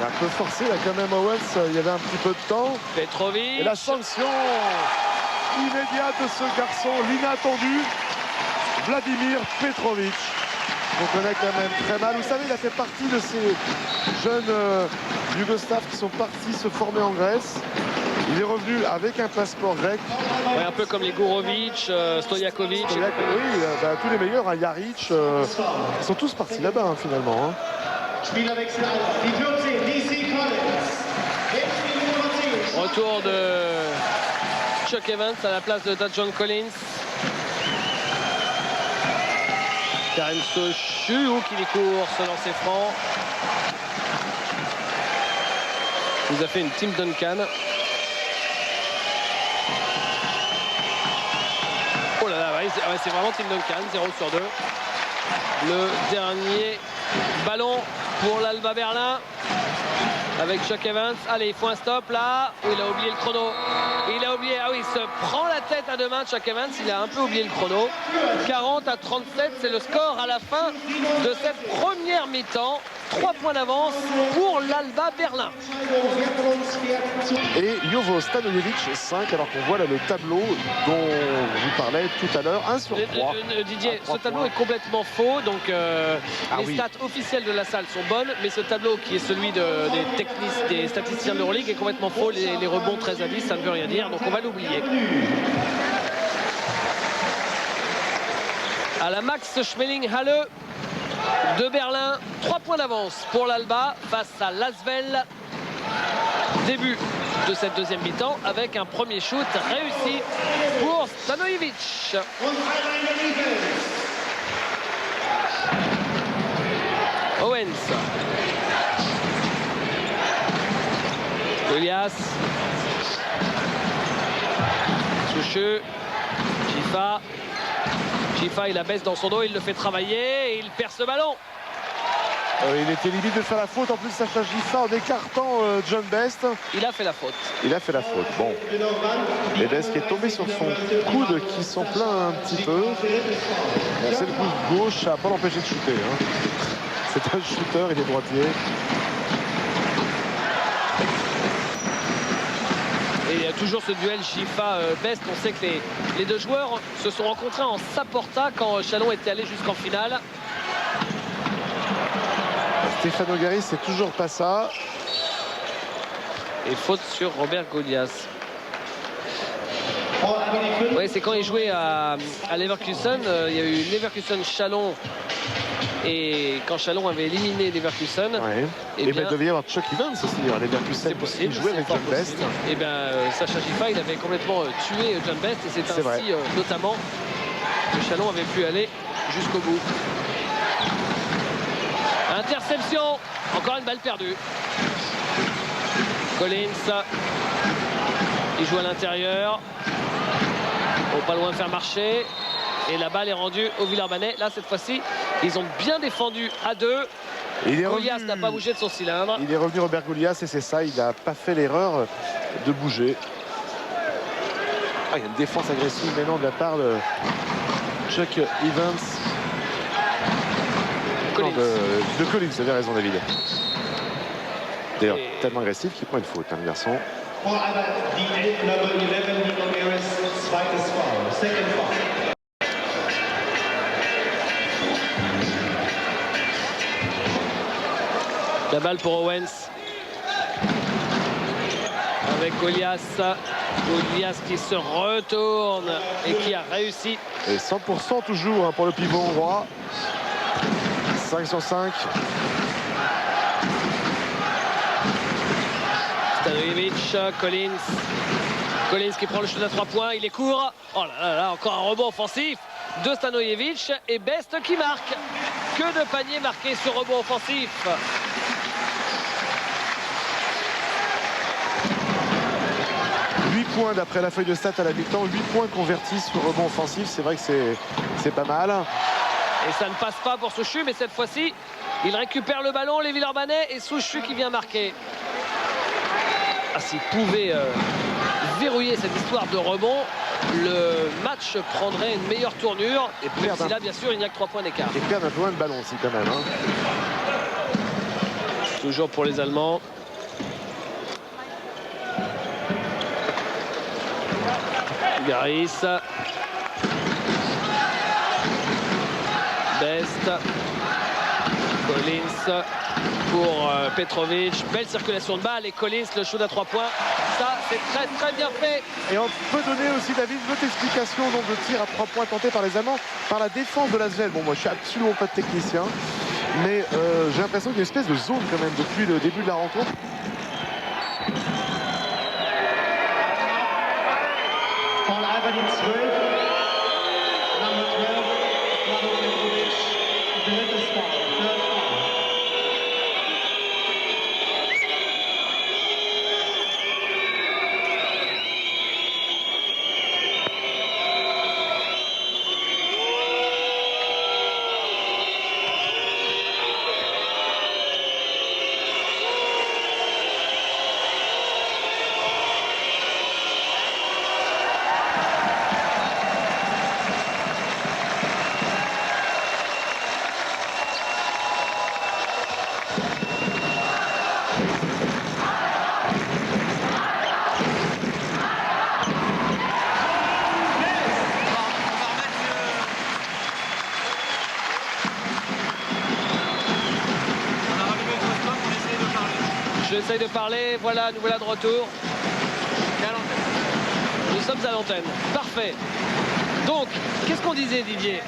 Il a un peu forcé là quand même Owens. Il y avait un petit peu de temps. Petrovic. Et la sanction immédiate de ce garçon, l'inattendu, Vladimir Petrovic. On connaît quand même très mal. Vous savez, il a fait partie de ces jeunes Yougoslaves qui sont partis se former en Grèce. Il est revenu avec un passeport grec. Ouais, un peu comme les Gourovic, Stojakovic. Oui, tous les meilleurs, hein, Jaric, ils sont tous partis là-bas hein, finalement. Hein. Retour de Chuck Evans à la place de John Collins. Karim Sochou qui les court se lancer franc. Il nous a fait une Tim Duncan. Oh là là, c'est vraiment Tim Duncan, 0 sur 2. Le dernier ballon pour l'Alba Berlin avec Chuck Evans. Allez, il faut un stop là. Oh, il a oublié le chrono. Il a oublié, il se prend la tête à 2 mains, Chuck Evans. Il a un peu oublié le chrono. 40-37, c'est le score à la fin de cette première mi-temps. 3 points d'avance pour l'Alba Berlin. Et Jovo Stanojevic 5, alors qu'on voit là le tableau dont vous parlez tout à l'heure, 1 sur 3. Didier, ce tableau est complètement faux, donc les stats officielles de la salle sont bonnes, mais ce tableau qui est celui des statisticiens de l'Euroleague est complètement faux. Les rebonds 13 à 10, ça ne veut rien dire, donc on va l'oublier. À la Max Schmeling-Halle de Berlin, 3 points d'avance pour l'Alba face à l'Asvel. Début de cette deuxième mi-temps avec un premier shoot réussi pour Stanojevic. Owens. Goulias. Soucheux. Chifa. Chifa, il la baisse dans son dos, il le fait travailler et il perd ce ballon. Il était limite de faire la faute. En plus, Sacha Gifa en écartant John Best. Il a fait la faute. Il a fait la faute. Bon. Et Best qui est tombé sur son coude qui s'en plaint un petit peu. Bon, c'est le coude gauche, ça n'a pas l'empêché de shooter. Hein. C'est un shooter, il est droitier. Et il y a toujours ce duel Gifa-Best. On sait que les deux joueurs se sont rencontrés en Saporta quand Chalon était allé jusqu'en finale. Stefano Garis, c'est toujours pas ça. Et faute sur Robert Goulias. Oui, c'est quand il jouait à Leverkusen. Il y a eu Leverkusen-Chalon Et quand Chalon avait éliminé Leverkusen, Ouais. eh Et bien, il devait y avoir Chuck Evans aussi, les Leverkusen c'est possible, qui jouait avec c'est John fort Best. possible. Et bien Sacha Gifa, il avait complètement tué John Best et c'est vrai. ainsi notamment que Chalon avait pu aller jusqu'au bout. Interception, encore une balle perdue. Collins, il joue à l'intérieur. Oh, pas loin de faire marcher. Et la balle est rendue au Villeurbanais. Là, cette fois-ci, ils ont bien défendu à deux. Golias n'a pas bougé de son cylindre. Il est revenu Robert Golias et c'est ça, il n'a pas fait l'erreur de bouger. Il y a une défense agressive maintenant de la part de Chuck Evans. Collins. De Collins, vous avez raison David. D'ailleurs, Et- tellement agressif qu'il prend une faute, le garçon. Vorarbeit, die Nummer 11, Nico Meres, zweites Foul, second foul. La balle pour Owens. Avec Golias. Golias qui se retourne et qui a réussi. Et 100% toujours pour le pivot hongrois. 5 sur 5. Stanojevic, Collins. Collins qui prend le shoot à 3 points. Il est court. Oh là là là, encore un rebond offensif de Stanojevic. Et Best qui marque. Que de paniers marqués sur rebond offensif. 8 points d'après la feuille de stats à la mi-temps. 8 points convertis sur rebond offensif. C'est vrai que c'est pas mal. Et ça ne passe pas pour Souchu, mais cette fois-ci, il récupère le ballon, les Villeurbanais, et Souchu qui vient marquer. Ah, s'il pouvait verrouiller cette histoire de rebond, le match prendrait une meilleure tournure. Et même si là, bien sûr, il n'y a que 3 points d'écart. Et perdre un peu moins de ballon aussi quand même. Toujours pour les Allemands. Garis. Best. Collins pour Petrovic. Belle circulation de balle et Collins, le shoot à 3 points. Ça, c'est très très bien fait. Et on peut donner aussi, David, une autre explication au nombre de tirs à 3 points tentés par les Allemands, par la défense de l'Asvel. Bon, moi, je suis absolument pas technicien, mais j'ai l'impression qu'il y a une espèce de zone quand même depuis le début de la rencontre. Vorarbeit die 12, Nummer 12, Vlado Petrovic, drittes Foul, third foul. J'essaye de parler, voilà, nous voilà de retour. Nous sommes à l'antenne, parfait. Donc, qu'est-ce qu'on disait, Didier,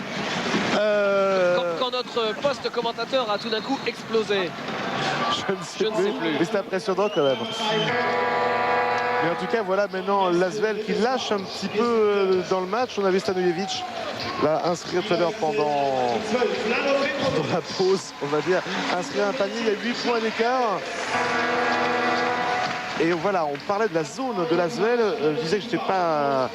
quand notre poste commentateur a tout d'un coup explosé? Je ne sais plus. Mais c'est impressionnant quand même. Mais en tout cas, voilà maintenant l'Asvel qui lâche un petit peu dans le match. On avait Stanojevic là inscrire tout à l'heure pendant la pause, on va dire, inscrire un panier. Il y a 8 points d'écart. Et voilà, on parlait de la zone de l'Asvel. Je disais que je n'étais pas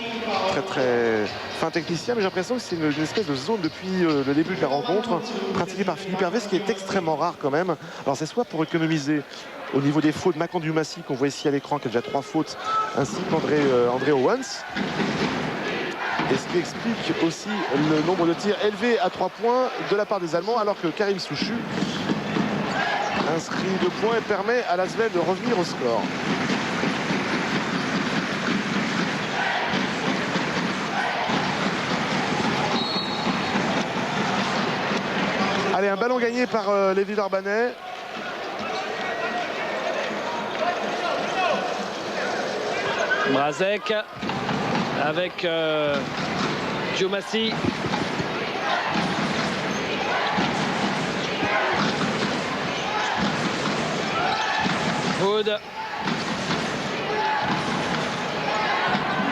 très fin technicien, mais j'ai l'impression que c'est une espèce de zone depuis le début de la rencontre, pratiquée par Philippe Hervé, ce qui est extrêmement rare quand même. Alors c'est soit pour économiser au niveau des fautes, Macan Dumassi, qu'on voit ici à l'écran, qui a déjà 3 fautes, ainsi qu'André Owens. Et ce qui explique aussi le nombre de tirs élevés à 3 points de la part des Allemands, alors que Karim Souchu inscrit 2 points et permet à l'Asvel de revenir au score. Allez, un ballon gagné par les Villeurbanais. Mrazek avec Diomassi. Hood.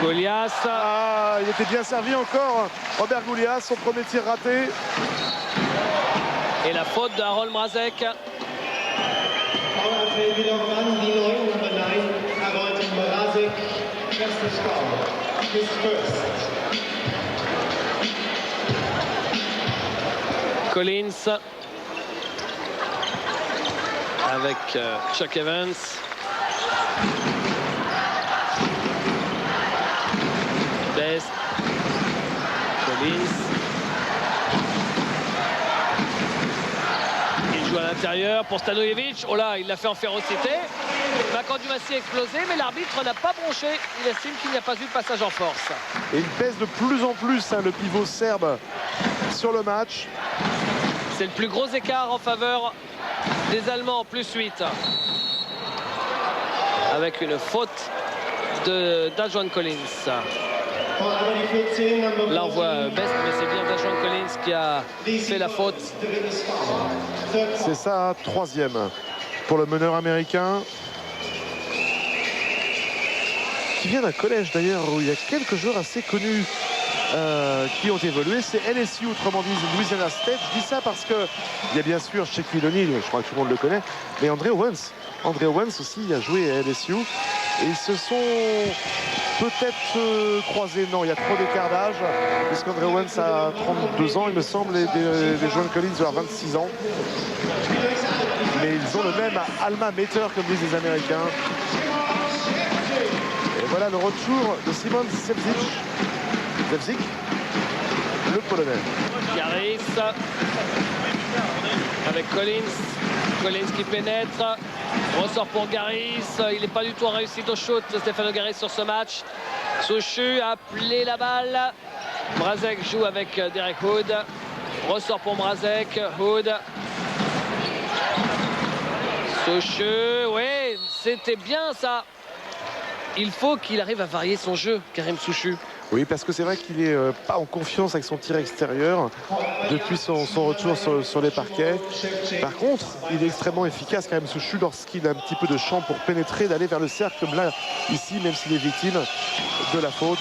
Golias. Ah, il était bien servi encore. Robert Goulias, son premier tir raté. Et la faute de Harold Mrazek. Foul für Wiedermann, die 9, Nummer 9, Harold Mrazek. Erster Foul. His first. Collins avec Chuck Evans. Best. Collins. Il joue à l'intérieur pour Stanojevic. Oh là, il l'a fait en férocité. Makan Dumassi a explosé, mais l'arbitre n'a pas bronché. Il estime qu'il n'y a pas eu de passage en force. Et il pèse de plus en plus le pivot serbe sur le match. C'est le plus gros écart en faveur des Allemands, plus 8. Avec une faute d'Ajuan Collins. Là on voit Best, mais c'est bien Dajuan Collins qui a fait la faute. C'est ça, troisième pour le meneur américain. Qui vient d'un collège d'ailleurs où il y a quelques joueurs assez connus qui ont évolué. C'est LSU, autrement dit Louisiana State. Je dis ça parce que il y a bien sûr Shaquille O'Neal, je crois que tout le monde le connaît, mais André Owens. André Owens aussi a joué à LSU. Et ils se sont peut-être croisés. Non, il y a trop d'écart d'âge, puisqu'André Owens a 32 ans, il me semble, et des John Collins ont 26 ans. Mais ils ont le même alma mater, comme disent les Américains. Et voilà le retour de Simon Zevzik, le Polonais. Garis avec Collins. Collins qui pénètre. Ressort pour Garis. Il n'est pas du tout en réussite au shoot, Stefano Garis, sur ce match. Souchu a appelé la balle. Mrazek joue avec Derek Hood. Ressort pour Mrazek. Hood. Souchu. Oui, c'était bien ça. Il faut qu'il arrive à varier son jeu, Karim Souchu. Oui, parce que c'est vrai qu'il n'est pas en confiance avec son tir extérieur depuis son retour sur les parquets. Par contre, il est extrêmement efficace quand même, Souchu, lorsqu'il a un petit peu de champ pour pénétrer, d'aller vers le cercle comme là, ici, même s'il est victime de la faute.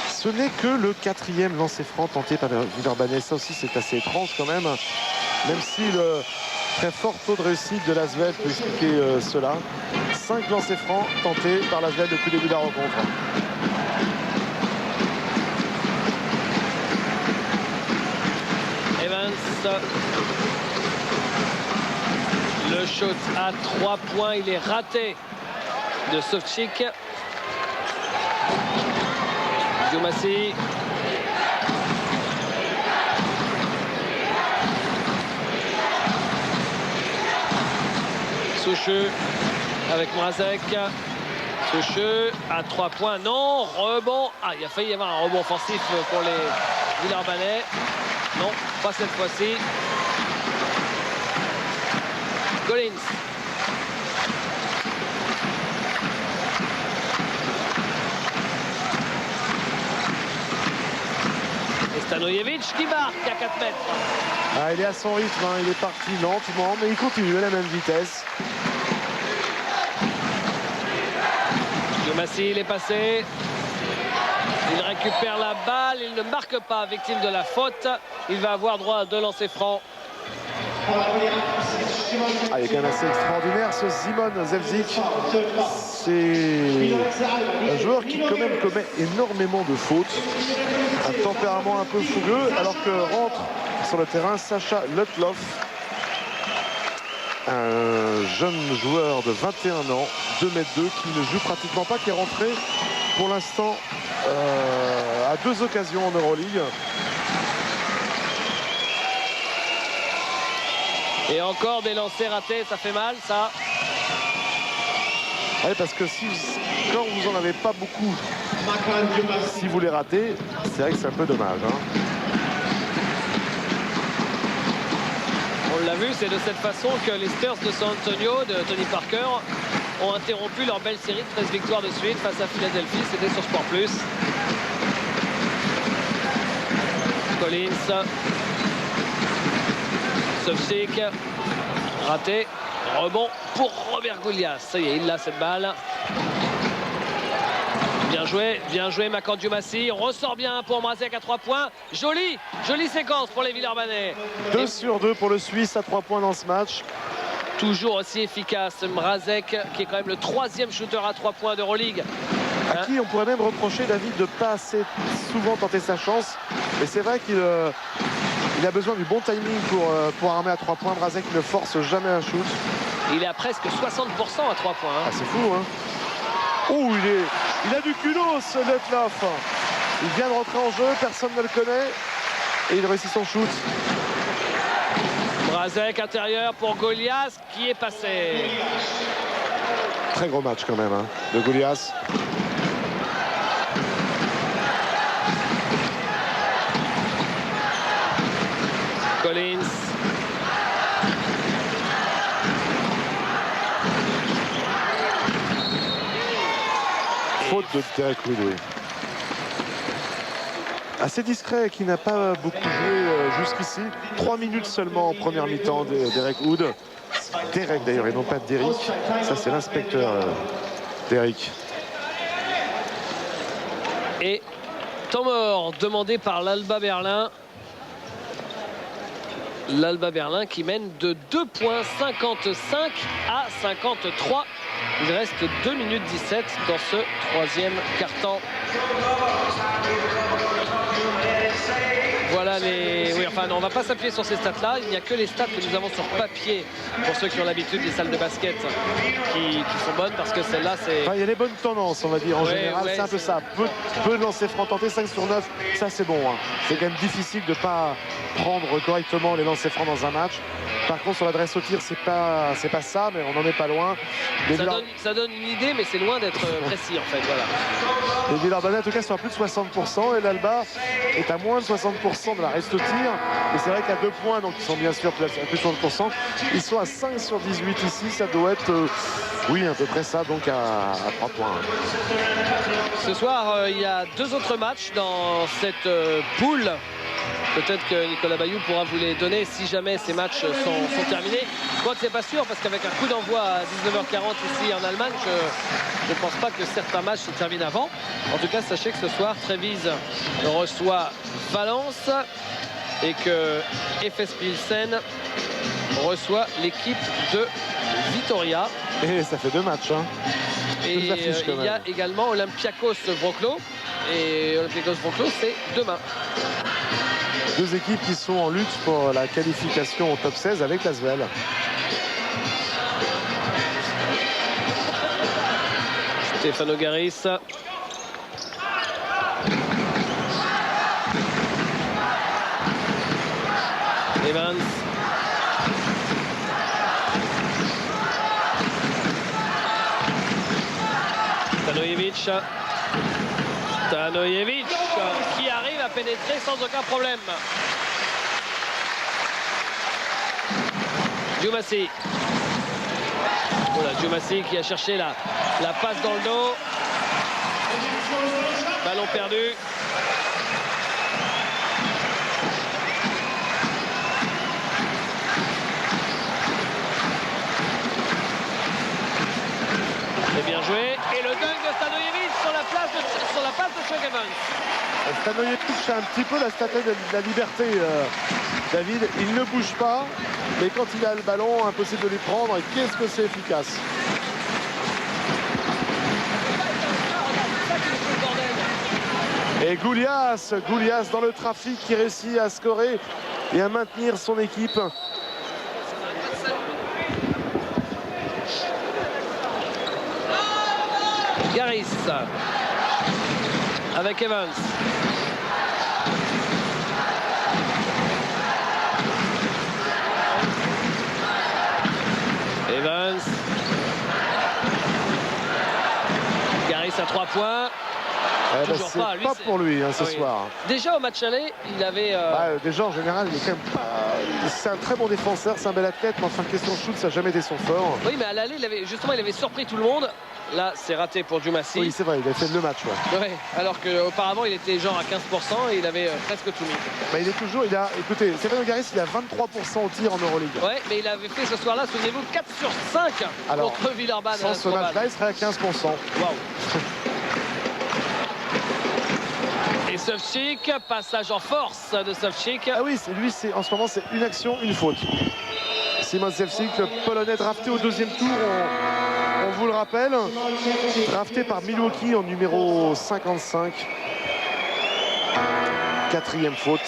Ce n'est que le quatrième lancer franc tenté par Villeurbanne. Ça aussi, c'est assez étrange quand même si le très fort taux de réussite de l'Asvel peut expliquer cela. 5 lancers francs tentés par l'Asvel depuis le début de la rencontre. Evans. Le shoot à 3 points, il est raté de Sofchik. Dumassi. Soucheux avec Mrazek. Soucheux à 3 points. Non, rebond. Ah, il a failli y avoir un rebond offensif pour les Villeurbanais. Non, pas cette fois-ci. Collins. Et Stanojevic qui marque à 4 mètres. Ah, il est à son rythme, hein. Il est parti lentement, mais il continue à la même vitesse. Dumassi, il est passé. Il récupère la balle, il ne marque pas, victime de la faute. Il va avoir droit à 2 lancers francs. Ah, il est quand même assez extraordinaire ce Simon Zevzik. C'est un joueur qui quand même commet énormément de fautes. Un tempérament un peu fougueux, alors que rentre sur le terrain Sacha Lutlov, un jeune joueur de 21 ans, 2,2 m, qui ne joue pratiquement pas, qui est rentré pour l'instant à 2 occasions en Euroleague. Et encore des lancers ratés, ça fait mal ça. Ouais, parce que quand vous en avez pas beaucoup, si vous les ratez, c'est vrai que c'est un peu dommage, hein. On l'a vu, c'est de cette façon que les Spurs de San Antonio, de Tony Parker, ont interrompu leur belle série de 13 victoires de suite face à Philadelphie. C'était sur Sport Plus. Collins. Sofchik. Raté. Rebond pour Robert Goulias. Ça y est, il a cette balle. Bien joué Makan Diomassi. Ressort bien pour Mrazek à 3 points. Jolie séquence pour les Villeurbanais. 2 sur 2 pour le Suisse à 3 points dans ce match. Toujours aussi efficace. Mrazek qui est quand même le 3e shooter à 3 points d'Euroleague. À qui on pourrait même reprocher, David, de pas assez souvent tenter sa chance. Et c'est vrai qu'il a besoin du bon timing pour armer à 3 points. Mrazek ne force jamais un shoot. Il est à presque 60% à 3 points. Ah, c'est fou, hein. Oh, il a du culot, ce Netlov. Il vient de rentrer en jeu, personne ne le connaît. Et il réussit son shoot. Mrazek intérieur pour Goulias qui est passé. Très gros match quand même, hein, de Goulias. Collins. Faute de Derek Wood, oui. Assez discret, qui n'a pas beaucoup joué jusqu'ici. 3 minutes seulement en première mi-temps, Derek Wood. Derek d'ailleurs, et non pas Derrick. Ça, c'est l'inspecteur Derrick. Et temps mort demandé par l'Alba Berlin. L'Alba Berlin qui mène de 2 points, 55 à 53. Il reste 2 minutes 17 dans ce 3e quart-temps. Voilà les... Oui, enfin non, on ne va pas s'appuyer sur ces stats-là. Il n'y a que les stats que nous avons sur papier pour ceux qui ont l'habitude des salles de basket qui sont bonnes parce que celle-là, c'est... Enfin, il y a les bonnes tendances, on va dire, en général. C'est un peu ça. Peu de lancers francs tentés, 5 sur 9. Ça, c'est bon, hein. C'est quand même difficile de ne pas prendre correctement les lancers francs dans un match. Par contre, sur l'adresse au tir, c'est pas ça, mais on n'en est pas loin. Ça donne une idée, mais c'est loin d'être précis, en fait. Voilà. Les Villeurbanais, en tout cas, sont à plus de 60%. Et l'Alba est à moins de 60% de la reste au tir. Et c'est vrai qu'à 2 points, donc ils sont bien sûr à plus de 60%. Ils sont à 5 sur 18 ici. Ça doit être, oui, à peu près ça, donc à 3 points. Ce soir, il y a 2 autres matchs dans cette poule. Peut-être que Nicolas Bayou pourra vous les donner si jamais ces matchs sont terminés. Moi, c'est pas sûr parce qu'avec un coup d'envoi à 19h40 ici en Allemagne, je ne pense pas que certains matchs se terminent avant. En tout cas, sachez que ce soir, Trévise reçoit Valence et que FS Pilsen reçoit l'équipe de Vitoria. Et ça fait 2 matchs. Hein. Et il y a également Olympiakos Wrocław. Et Olympiakos Wrocław, c'est demain. 2 équipes qui sont en lutte pour la qualification au top 16 avec l'Asvel. Stefano Garis. Evans. Stanojevic qui arrive à pénétrer sans aucun problème. Diomassi. Voilà, Diomassi qui a cherché la passe dans le dos. Ballon perdu. C'est bien joué. Et le dunk de Stanojevic sur la passe de Chuck Evans. Stanojevic a un petit peu la statue de la liberté, David. Il ne bouge pas, mais quand il a le ballon, impossible de lui prendre. Et qu'est-ce que c'est efficace. Et Goulias dans le trafic qui réussit à scorer et à maintenir son équipe. Garis avec Evans. Evans. Garis à 3 points. Toujours c'est pas, lui, pas pour lui ce oui. soir. Déjà au match aller, il avait... Déjà en général, il est quand même pas... C'est un très bon défenseur, c'est un bel athlète, mais enfin question shoot, ça n'a jamais été son fort. Oui, mais à l'aller, il avait surpris tout le monde. Là, c'est raté pour Djumassi. Oui, c'est vrai, il a fait le match. Ouais. Ouais, alors qu'auparavant, il était genre à 15% et il avait presque tout mis. Bah, écoutez, Stéphane Garis, il a 23% au tir en Euroleague. Ouais, mais il avait fait ce soir-là, souvenez-vous, 4 sur 5 Alors, contre Villeurbanne. sans ce match-là, il serait à 15%. Waouh. Et Sofchik, passage en force de Sofchik. Ah oui, en ce moment, c'est une action, une faute. Simon Sofchik, le Polonais drafté au deuxième tour, on vous le rappelle, drafté par Milwaukee en numéro 55. Quatrième faute,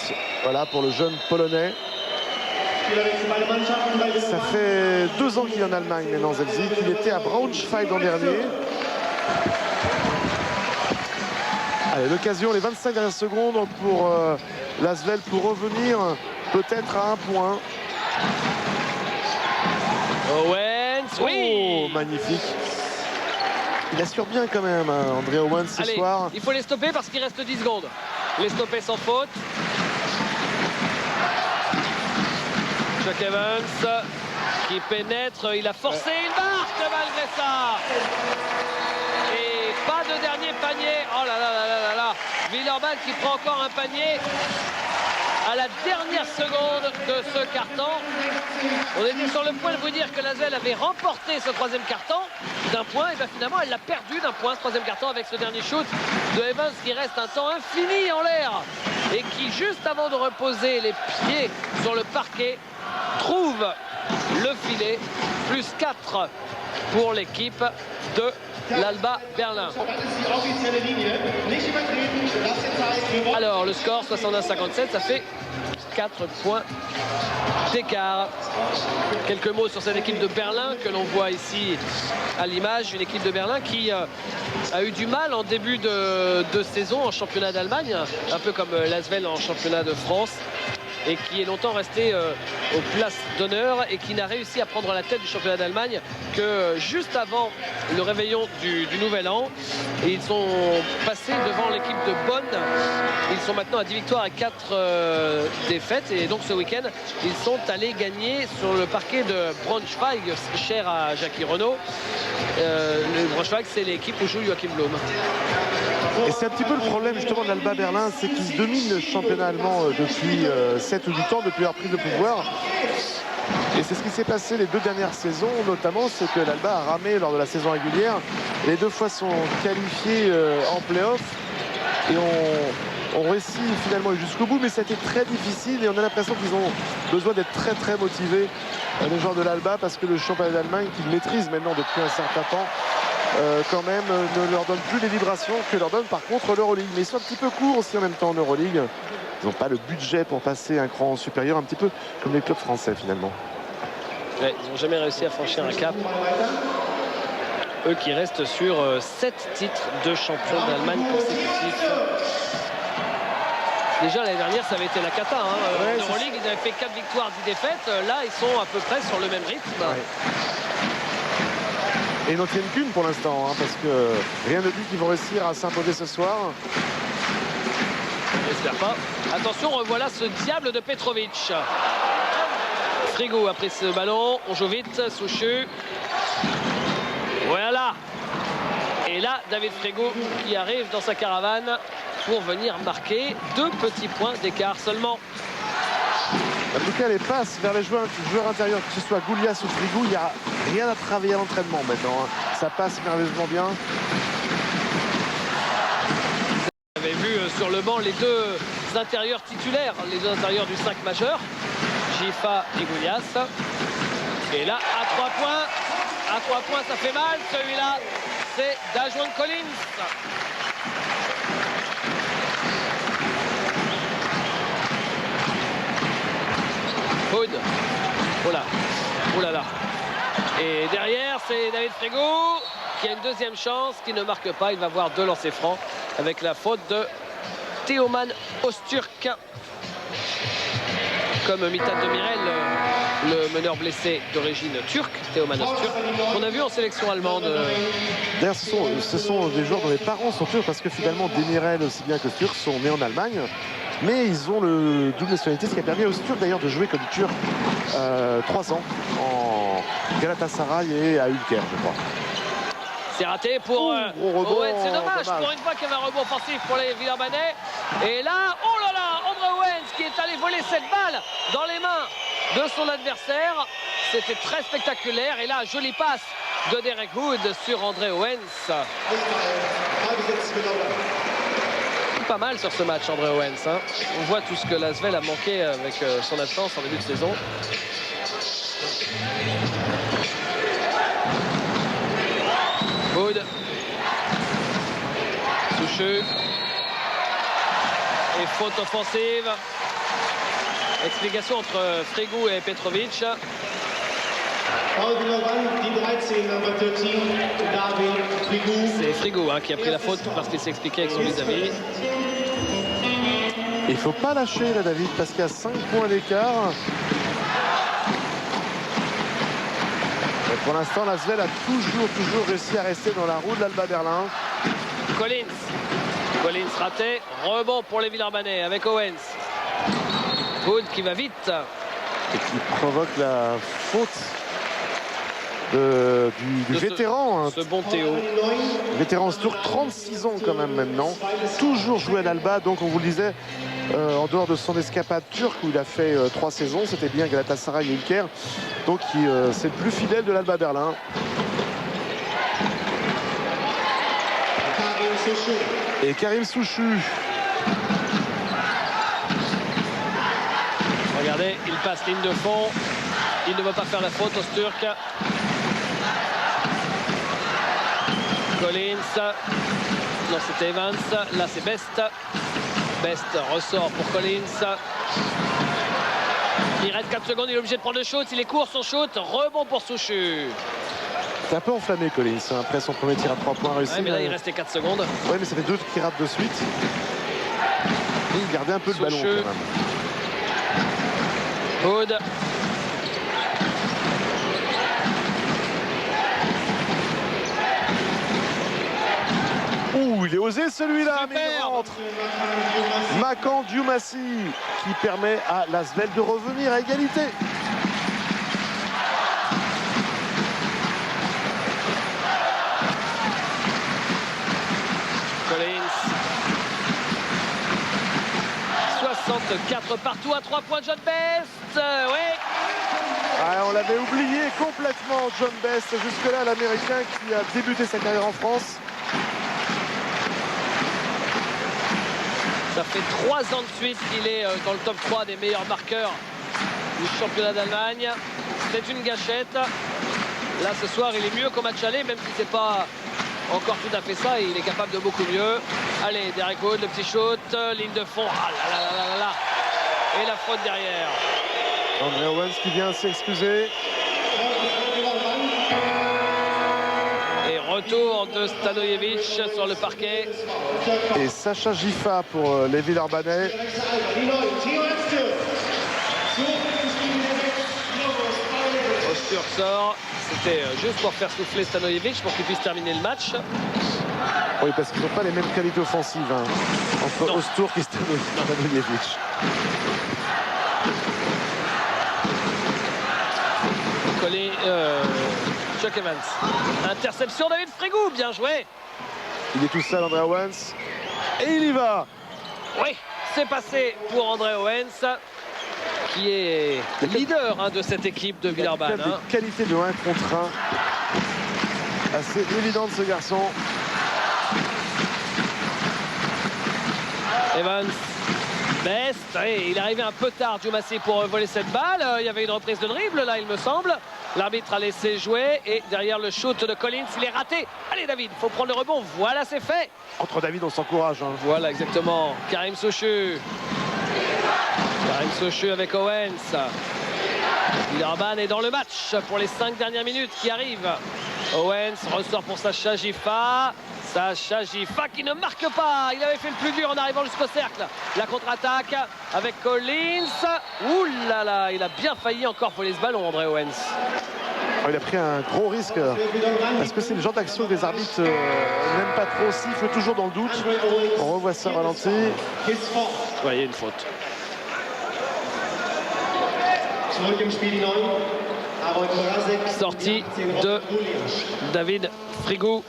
voilà, pour le jeune Polonais. Ça fait 2 ans qu'il est en Allemagne maintenant, Sofchik. Il était à Braunschweig l'an dernier. Allez, l'occasion, les 25 dernières secondes pour l'Asvel pour revenir peut-être à un point. Owens, oui. Oh, magnifique. Il assure bien quand même, hein, André Owens ce Allez, soir. il faut les stopper parce qu'il reste 10 secondes. Les stopper sans faute. Chuck Evans qui pénètre, il a forcé, il marque malgré ça. Et pas de dernier panier. Oh là là là là là là. Villeurbanne qui prend encore un panier à la dernière seconde de ce carton. On était sur le point de vous dire que l'Asvel avait remporté ce troisième carton d'un point, et bien finalement elle l'a perdu d'un point ce troisième carton avec ce dernier shoot de Evans qui reste un temps infini en l'air et qui juste avant de reposer les pieds sur le parquet trouve le filet. Plus 4 pour l'équipe de l'Alba Berlin. Alors le score 61-57, ça fait 4 points d'écart. Quelques mots sur cette équipe de Berlin que l'on voit ici à l'image. Une équipe de Berlin qui a eu du mal en début de saison en championnat d'Allemagne, un peu comme l'Asvel en championnat de France, et qui est longtemps resté aux places d'honneur et qui n'a réussi à prendre la tête du championnat d'Allemagne que juste avant le réveillon du Nouvel An. Et ils sont passés devant l'équipe de Bonn. Ils sont maintenant à 10 victoires et 4 défaites. Et donc ce week-end, ils sont allés gagner sur le parquet de Braunschweig, cher à Jackie Renaud. Le Braunschweig, c'est l'équipe où joue Joachim Blum. Et c'est un petit peu le problème justement de l'Alba Berlin, c'est qu'ils dominent le championnat allemand depuis 7 ou 8 ans, depuis leur prise de pouvoir. Et c'est ce qui s'est passé les 2 dernières saisons, notamment, c'est que l'Alba a ramé lors de la saison régulière. Les 2 fois sont qualifiés en play-off et on réussit finalement jusqu'au bout, mais ça a été très difficile et on a l'impression qu'ils ont besoin d'être très très motivés, les joueurs de l'Alba, parce que le championnat d'Allemagne qu'ils maîtrisent maintenant depuis un certain temps, quand même ne leur donne plus les vibrations que leur donne par contre l'Euroleague. Mais ils sont un petit peu courts aussi en même temps en Euroleague. Ils n'ont pas le budget pour passer un cran supérieur, un petit peu comme les clubs français finalement. Ouais, ils n'ont jamais réussi à franchir un cap. Eux qui restent sur 7 titres de champion d'Allemagne consécutifs. Déjà l'année dernière ça avait été la cata. Ouais, en Euroleague ils avaient fait 4 victoires, 10 défaites. Là ils sont à peu près sur le même rythme. Ouais. Et ils n'en tiennent qu'une pour l'instant, parce que rien ne dit qu'ils vont réussir à s'imposer ce soir. J'espère pas. Attention, revoilà ce diable de Petrovic. Frigo a pris ce ballon. On joue vite. Souchu. Voilà. Et là, David Frigo qui arrive dans sa caravane pour venir marquer 2 petits points d'écart seulement. En tout cas, les passes vers les joueurs intérieurs, que ce soit Goulias ou Frigo, il n'y a rien à travailler à l'entraînement maintenant. Ça passe merveilleusement bien. Vous avez vu sur le banc les 2 intérieurs titulaires, les 2 intérieurs du 5 majeur, Gifa et Goulias. Et là, à 3 points. À 3 points, ça fait mal. Celui-là, c'est Dajuan Collins. Hood. Oh là. Oh là là. Et derrière, c'est David Frigo qui a une deuxième chance, qui ne marque pas. Il va avoir 2 lancers francs avec la faute de Teoman Öztürk. Comme Mithat Demirel, le meneur blessé d'origine turque, Teoman Öztürk, qu'on a vu en sélection allemande. D'ailleurs, ce sont des joueurs dont les parents sont turcs, parce que finalement, Demirel aussi bien que Öztürk sont nés en Allemagne. Mais ils ont le double nationalité, ce qui a permis aux Turcs d'ailleurs de jouer comme Turcs 3 ans en Galatasaray et à Ülker, je crois. C'est raté pour gros rebond, Owens. C'est dommage, dommage. pour une fois qu'il y avait un rebond offensif pour les Villeurbanais. Et là, oh là là, André Owens qui est allé voler cette balle dans les mains de son adversaire. C'était très spectaculaire. Et là, jolie passe de Derek Hood sur André Owens. Pas mal sur ce match, André Owens. Hein. On voit tout ce que l'Asvel a manqué avec son absence en début de saison. Hood. Soucheux. Et faute offensive. Explication entre Frigou et Petrovic. C'est Frigou hein, qui a pris la faute parce qu'il s'expliquait avec son vis-à-vis. Il ne faut pas lâcher là, David, parce qu'il y a 5 points d'écart. Pour l'instant, l'Asvel a toujours réussi à rester dans la roue de l'Alba Berlin. Collins raté. Rebond pour les Villeurbanais avec Owens. Hood qui va vite. Et qui provoque la faute du vétéran. Ce bon Théo. Vétéran Stourk, 36 ans quand même maintenant. Toujours joué à l'Alba, donc on vous le disait, en dehors de son escapade turque où il a fait 3 saisons, c'était bien Galatasaray et Ilker. Donc c'est le plus fidèle de l'Alba Berlin. Et Karim Souchou. Regardez, il passe ligne de fond. Il ne va pas faire la faute au Turc. Collins. Non, c'était Evans. Là, c'est Best. Best ressort pour Collins. Il reste 4 secondes. Il est obligé de prendre le shoot. Il est court son shoot. Rebond pour Souchu. C'est un peu enflammé Collins après son premier tir à 3 points réussi. Ouais, mais là, il restait 4 secondes. Ouais, mais ça fait 2 qui ratent de suite. Et il gardait un peu le ballon quand même. Hood. Ouh, il est osé celui-là, mais il rentre. Makan Diomassi qui permet à l'Asvel de revenir à égalité. Collins. 64 partout à 3 points de John Best. Ouais. Ah, on l'avait oublié complètement, John Best. Jusque-là, l'Américain qui a débuté sa carrière en France. Ça fait 3 ans de suite qu'il est dans le top 3 des meilleurs marqueurs du championnat d'Allemagne. C'est une gâchette. Là, ce soir, il est mieux qu'au match aller, même si c'est pas encore tout à fait ça. Il est capable de beaucoup mieux. Allez, Derek Hood, le petit shoot, ligne de fond. Ah là là là là là. Et la faute derrière. André Owens qui vient s'excuser. Et retour de Stanojevic sur le parquet. Et Sacha Gifa pour les Villeurbanais. Ostur sort. C'était juste pour faire souffler Stanojevic pour qu'il puisse terminer le match. Oui, parce qu'ils n'ont pas les mêmes qualités offensives hein, entre Osturk et Stanojevic. Chuck Evans. Interception David Frigou, bien joué. Il est tout seul, André Owens. Et il y va. Oui, c'est passé pour André Owens, qui est leader de cette équipe de Villeurbanne. Il a des qualités de 1 contre 1. Assez évidente ce garçon. Evans. Best, et il est arrivé un peu tard, Diomassi, pour voler cette balle. Il y avait une reprise de dribble, là, il me semble. L'arbitre a laissé jouer, et derrière le shoot de Collins, il est raté. Allez, David, il faut prendre le rebond. Voilà, c'est fait. Entre David, on s'encourage. Hein. Voilà, exactement. Karim Souchu. Karim Souchu avec Owens. Villeurbanne est dans le match pour les 5 dernières minutes qui arrivent. Owens ressort pour Sacha Gifa. Sacha Gifa qui ne marque pas. Il avait fait le plus dur en arrivant jusqu'au cercle. La contre-attaque avec Collins. Ouh là là, il a bien failli encore voler ce ballon, André Owens. Il a pris un gros risque. Parce que c'est le genre d'action que les arbitres n'aiment pas trop, sifflent toujours dans le doute. On revoit ça ralenti. Ouais, il y a une faute. Sortie de David Frigou.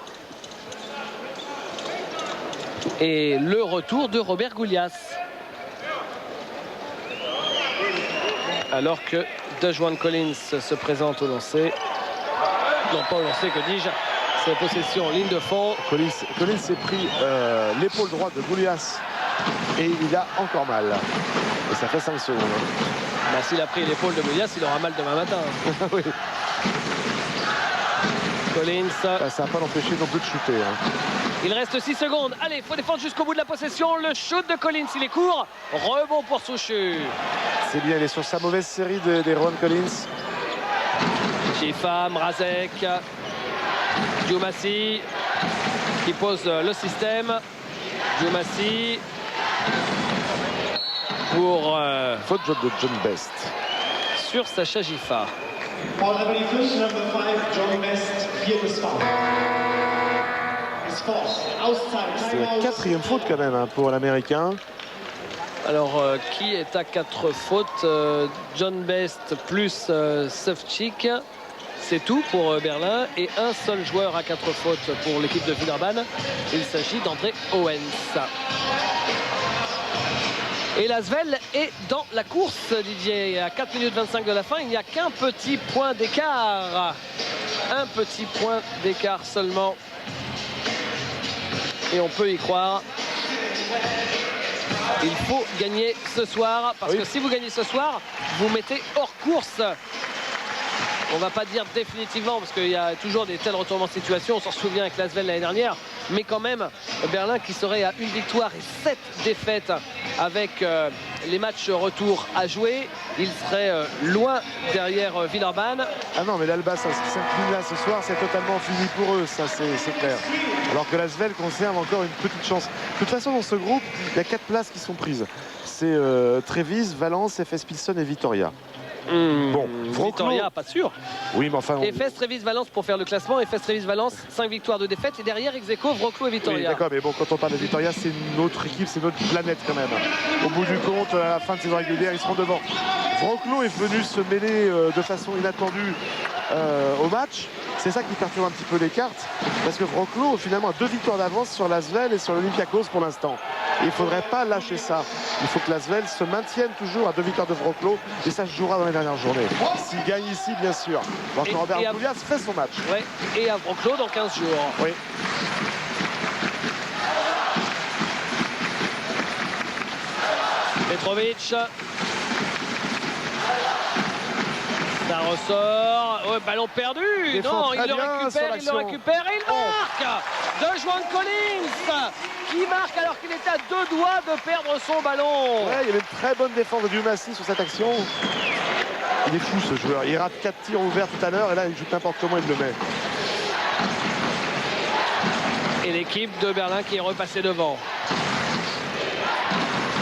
Et le retour de Robert Goulias. Alors que DeJuan Collins se présente au lancer. Non, pas au lancer, que dis-je. C'est la possession en ligne de fond. Collins s'est pris l'épaule droite de Goulias et il a encore mal. Et ça fait 5 secondes. Bah, s'il a pris l'épaule de Goulias, il aura mal demain matin. Oui. Collins. Ça n'a pas l'empêché non plus de shooter. Il reste 6 secondes. Allez, il faut défendre jusqu'au bout de la possession. Le shoot de Collins, il est court. Rebond pour Souchu. C'est bien, il est sur sa mauvaise série des Ron Collins. Chifa, Mrazek, Diomassi qui pose le système. Diomassi pour Faute de John Best. sur Sacha Gifa. On avait push number 5, John Best, here to spot. It's forced, outside, C'est la timeout. 4e faute quand même pour l'Américain. Alors, qui est à 4 fautes? John Best plus Sefcik. C'est tout pour Berlin. Et un seul joueur à 4 fautes pour l'équipe de Villeurbanne. Il s'agit d'André Owens. Et l'Asvel est dans la course, Didier. À 4 minutes 25 de la fin, il n'y a qu'un petit point d'écart. Un petit point d'écart seulement. Et on peut y croire. Il faut gagner ce soir, parce que si vous gagnez ce soir, vous mettez hors course. On va pas dire définitivement, parce qu'il y a toujours des tels retournements de situation. On s'en souvient avec l'Asvel l'année dernière. Mais quand même, Berlin qui serait à 1 victoire et 7 défaites avec les matchs retour à jouer. Il serait loin derrière Villeurbanne. Ah non, mais l'Alba, ça s'incline là ce soir, c'est totalement fini pour eux, ça c'est clair. Alors que l'Asvel conserve encore une petite chance. De toute façon, dans ce groupe, il y a 4 places qui sont prises. C'est Trévise, Valence, FS Pilsen et Vitoria. Bon, Vitoria, pas sûr. Oui, mais enfin. FS Trévise Valence pour faire le classement. FS Trévise Valence, 5 victoires, 2 défaites. Et derrière, Execo, Wrocław et Oui, Vitoria. d'accord, mais bon, quand on parle de Vitoria, c'est une autre équipe, c'est une autre planète quand même. Au bout du compte, à la fin de saison régulière, ils seront devant. Wrocław est venu se mêler de façon inattendue au match. C'est ça qui perturbe un petit peu les cartes, parce que Wrocław finalement a 2 victoires d'avance sur l'Asvel et sur l'Olympiakos pour l'instant. Il ne faudrait pas lâcher ça. Il faut que l'Asvel se maintienne toujours à 2 victoires de Wrocław, et ça se jouera dans les dernières journées. S'il gagne ici, bien sûr. Alors que Robert Goulias fait son match. Ouais, et à Wrocław dans 15 jours. Oui. Petrovic. Ça ressort. Oh, ballon perdu. Non, il le récupère, et il marque. DeJuan Collins qui marque alors qu'il était à 2 doigts de perdre son ballon. Ouais, il y avait une très bonne défense de Diomassi sur cette action. Il est fou ce joueur. Il rate 4 tirs ouverts tout à l'heure et là il joue n'importe comment, il le met. Et l'équipe de Berlin qui est repassée devant.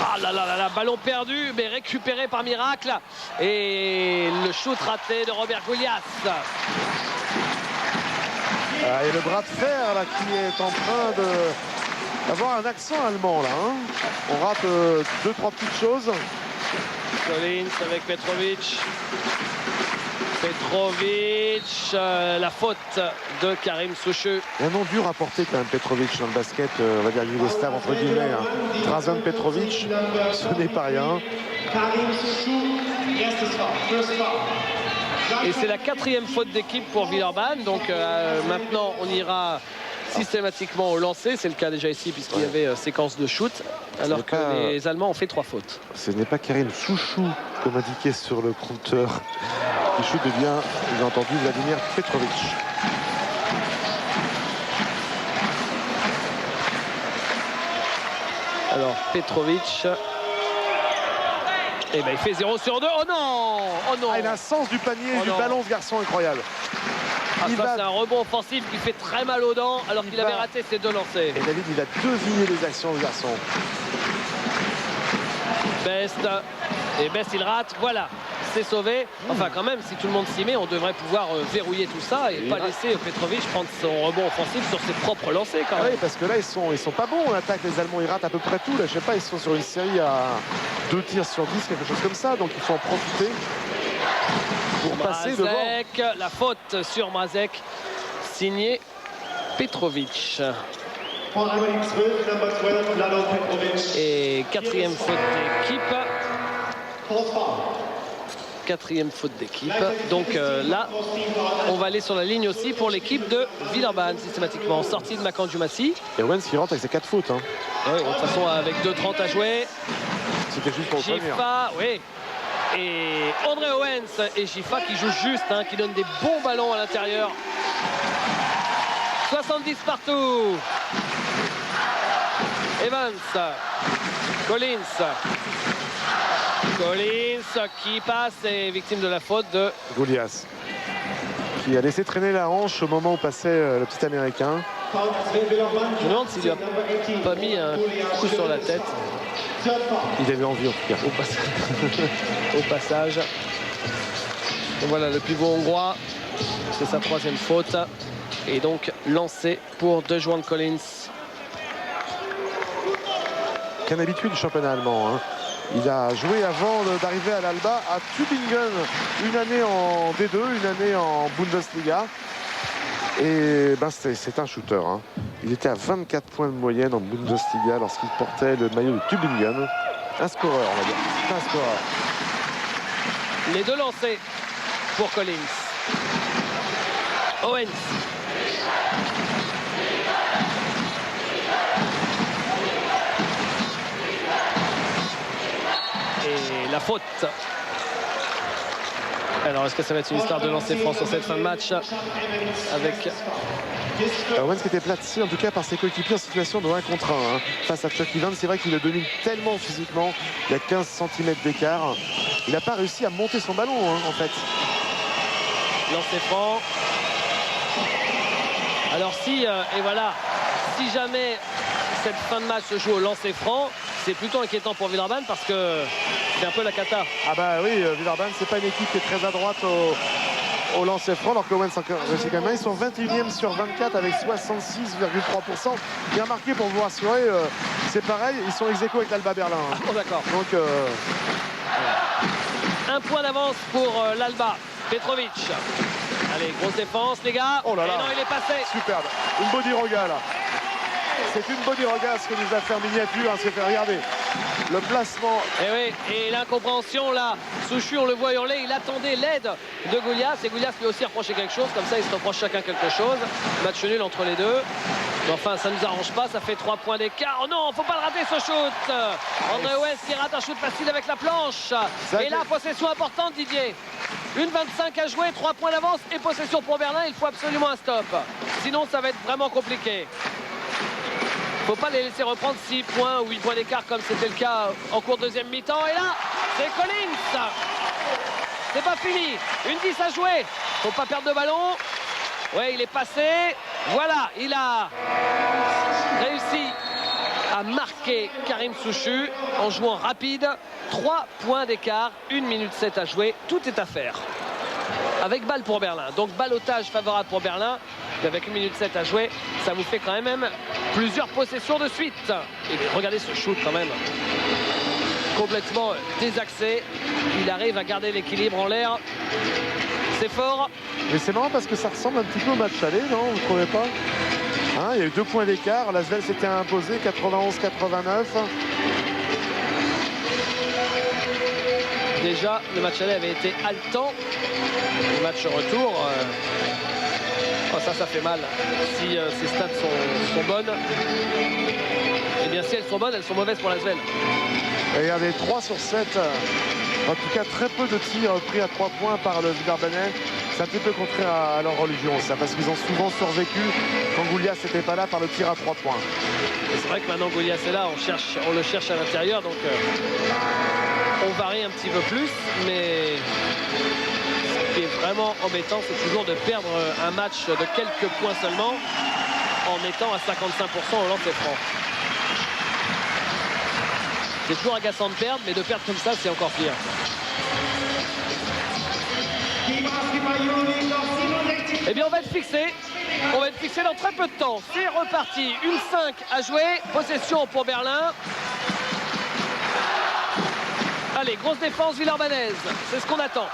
Ah là là là là, ballon perdu, mais récupéré par miracle. Et le shoot raté de Robert Goulias. Et le bras de fer là, qui est en train d'avoir un accent allemand là. On rate 2-3 petites choses. Collins avec Petrovic. La faute de Karim Souchu. Un nom dur à porter quand même Petrovic dans le basket, on va dire yougoslave entre guillemets. Drazen Petrovic, ce n'est pas rien. Karim Souchu, reste spot, first foul. Et c'est la 4e faute d'équipe pour Villeurbanne. Donc maintenant on ira systématiquement au lancer. C'est le cas déjà ici puisqu'il y avait séquence de shoot. Alors que les Allemands ont fait 3 fautes. Ce n'est pas Karim Souchou comme indiqué sur le compteur. Qui shoot bien, j'ai entendu Vladimir Petrovic. Alors Petrovic. Et ben il fait 0 sur 2. Oh non! Oh non! Il a un sens du panier et du ballon, ce garçon incroyable. C'est un rebond offensif qui fait très mal aux dents alors qu'il avait raté ses 2 lancers. Et David, il va deviner les actions du garçon. Best. Et Best il rate. Voilà. C'est sauvé. Enfin quand même, si tout le monde s'y met, on devrait pouvoir verrouiller tout ça et pas laisser Petrovic prendre son rebond offensif sur ses propres lancers quand même. Oui, parce que là, ils sont pas bons en attaque. Les Allemands, ils ratent à peu près tout. Là, je sais pas, ils sont sur une série à 2 tirs sur 10, quelque chose comme ça. Donc il faut en profiter pour passer devant. La faute sur Mrazek, signé Petrovic. For Amérique, number 12, Lalo Petrovic. Et quatrième faute d'équipe. Fourth foul. Quatrième faute d'équipe. Donc là, on va aller sur la ligne aussi pour l'équipe de Villeurbanne, systématiquement. Sortie de Makan Djoumassi. Et Owens qui rentre avec ses 4 fautes. Hein. Ouais, de toute façon, avec 2:30 à jouer. C'était juste pour le premier. Gifa, oui. Et André Owens et Gifa qui jouent juste, hein, qui donnent des bons ballons à l'intérieur. 70 partout. Evans. Collins. Collins qui passe et victime de la faute de Golias, qui a laissé traîner la hanche au moment où passait le petit américain. Je me demande s'il lui a pas mis un coup sur la tête. Il avait envie en tout cas. Au passage. Et voilà le pivot hongrois. C'est sa troisième faute. Et donc lancé pour DeJuan Collins. Qu'un habitué du championnat allemand. Hein. Il a joué avant d'arriver à l'Alba à Tübingen, une année en D2, une année en Bundesliga. Et ben, c'est un shooter. Hein. Il était à 24 points de moyenne en Bundesliga lorsqu'il portait le maillot de Tübingen. Un scoreur, on va dire. C'est un scoreur. Les deux lancés pour Collins. Owens. Et la faute. Alors, est-ce que ça va être une histoire de lancer franc sur cette fin de match avec Owens qui était placé en tout cas par ses coéquipiers en situation de 1 contre 1 hein. Face à Chuck Evans. C'est vrai qu'il le domine tellement physiquement. Il y a 15 cm d'écart. Il n'a pas réussi à monter son ballon hein, en fait. lancer franc. Alors si, et voilà, si jamais cette fin de match se joue au lancer franc, c'est plutôt inquiétant pour Villeurbanne parce que c'est un peu la cata. Ah bah oui, Villeurbanne, c'est pas une équipe qui est très à droite au lancer franc, alors que Owens réussit quand même. Ils sont 21e sur 24 avec 66,3%. Bien marqué pour vous rassurer, c'est pareil, ils sont ex-aequo avec l'Alba Berlin. Hein. Oh, d'accord. Donc un point d'avance pour l'Alba. Petrovic. Allez, grosse défense les gars. Oh là là. Et non, il est passé. Superbe. Une Bodiroga là. C'est une Bodiroga ce que nous a fait en miniature. Hein, c'est fait regarder. Le placement. Et oui, et l'incompréhension là. Souchu, on le voit hurler. Il attendait l'aide de Goulias. Et Goulias lui aussi reproché quelque chose. Comme ça, ils se reprochent chacun quelque chose. Match nul entre les deux. Mais enfin, ça ne nous arrange pas. Ça fait 3 points d'écart. Oh non, faut pas le rater ce shoot. André Owens qui rate un shoot facile avec la planche. Et là, possession importante, Didier. 1,25 à jouer, 3 points d'avance et possession pour Berlin. Il faut absolument un stop. Sinon, ça va être vraiment compliqué. Faut pas les laisser reprendre 6 points ou 8 points d'écart comme c'était le cas en cours de deuxième mi-temps. Et là, c'est Collins. C'est pas fini. 1,10 à jouer. Faut pas perdre de ballon. Ouais, il est passé. Voilà, il a réussi à marquer Karim Souchu en jouant rapide. 3 points d'écart, 1 minute 7 à jouer. Tout est à faire. Avec balle pour Berlin. Donc ballottage favorable pour Berlin. Mais avec 1 minute 7 à jouer, ça vous fait quand même plusieurs possessions de suite. Et regardez ce shoot quand même. Complètement désaxé. Il arrive à garder l'équilibre en l'air. C'est fort. Mais c'est marrant parce que ça ressemble un petit peu au match aller, non? Vous ne trouvez pas? Hein, il y a eu 2 points d'écart. L'Asvel s'était imposé 91-89. Déjà, le match aller avait été haletant. Le match retour, oh, ça fait mal. Si ces stats sont bonnes, eh bien si elles sont bonnes, elles sont mauvaises pour l'Asvel. Regardez, 3 sur 7. En tout cas, très peu de tirs pris à 3 points par le Villeurbanne. C'est un petit peu contraire à leur religion, ça, parce qu'ils ont souvent survécu quand Goulias n'était pas là par le tir à 3 points. Et c'est vrai que maintenant Goulias est là, on le cherche à l'intérieur, donc on varie un petit peu plus, mais ce qui est vraiment embêtant, c'est toujours de perdre un match de quelques points seulement en étant à 55% au lancer franc. C'est toujours agaçant de perdre, mais de perdre comme ça, c'est encore pire. Eh bien, on va être fixé. On va être fixé dans très peu de temps. C'est reparti. 1-5 à jouer. Possession pour Berlin. Allez, grosse défense villeurbannaise. C'est ce qu'on attend.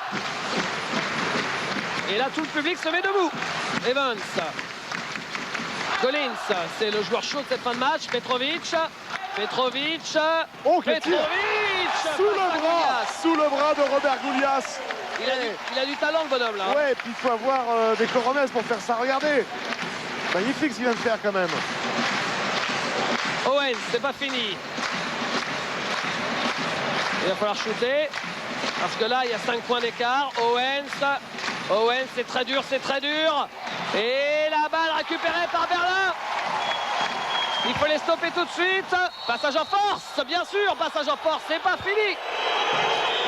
Et là, tout le public se met debout. Evans. Collins, c'est le joueur chaud de cette fin de match. Petrovic. Oh, quel tir sous le bras de Robert Goulias. Il a du talent, le bonhomme, là. Ouais, puis il faut avoir des coronets pour faire ça. Regardez, magnifique ce qu'il vient de faire quand même. Owens, c'est pas fini. Il va falloir shooter. Parce que là, il y a 5 points d'écart. Owens, c'est très dur, Et la balle récupérée par Berlin. Il faut les stopper tout de suite. Passage en force, bien sûr, passage en force, c'est pas fini.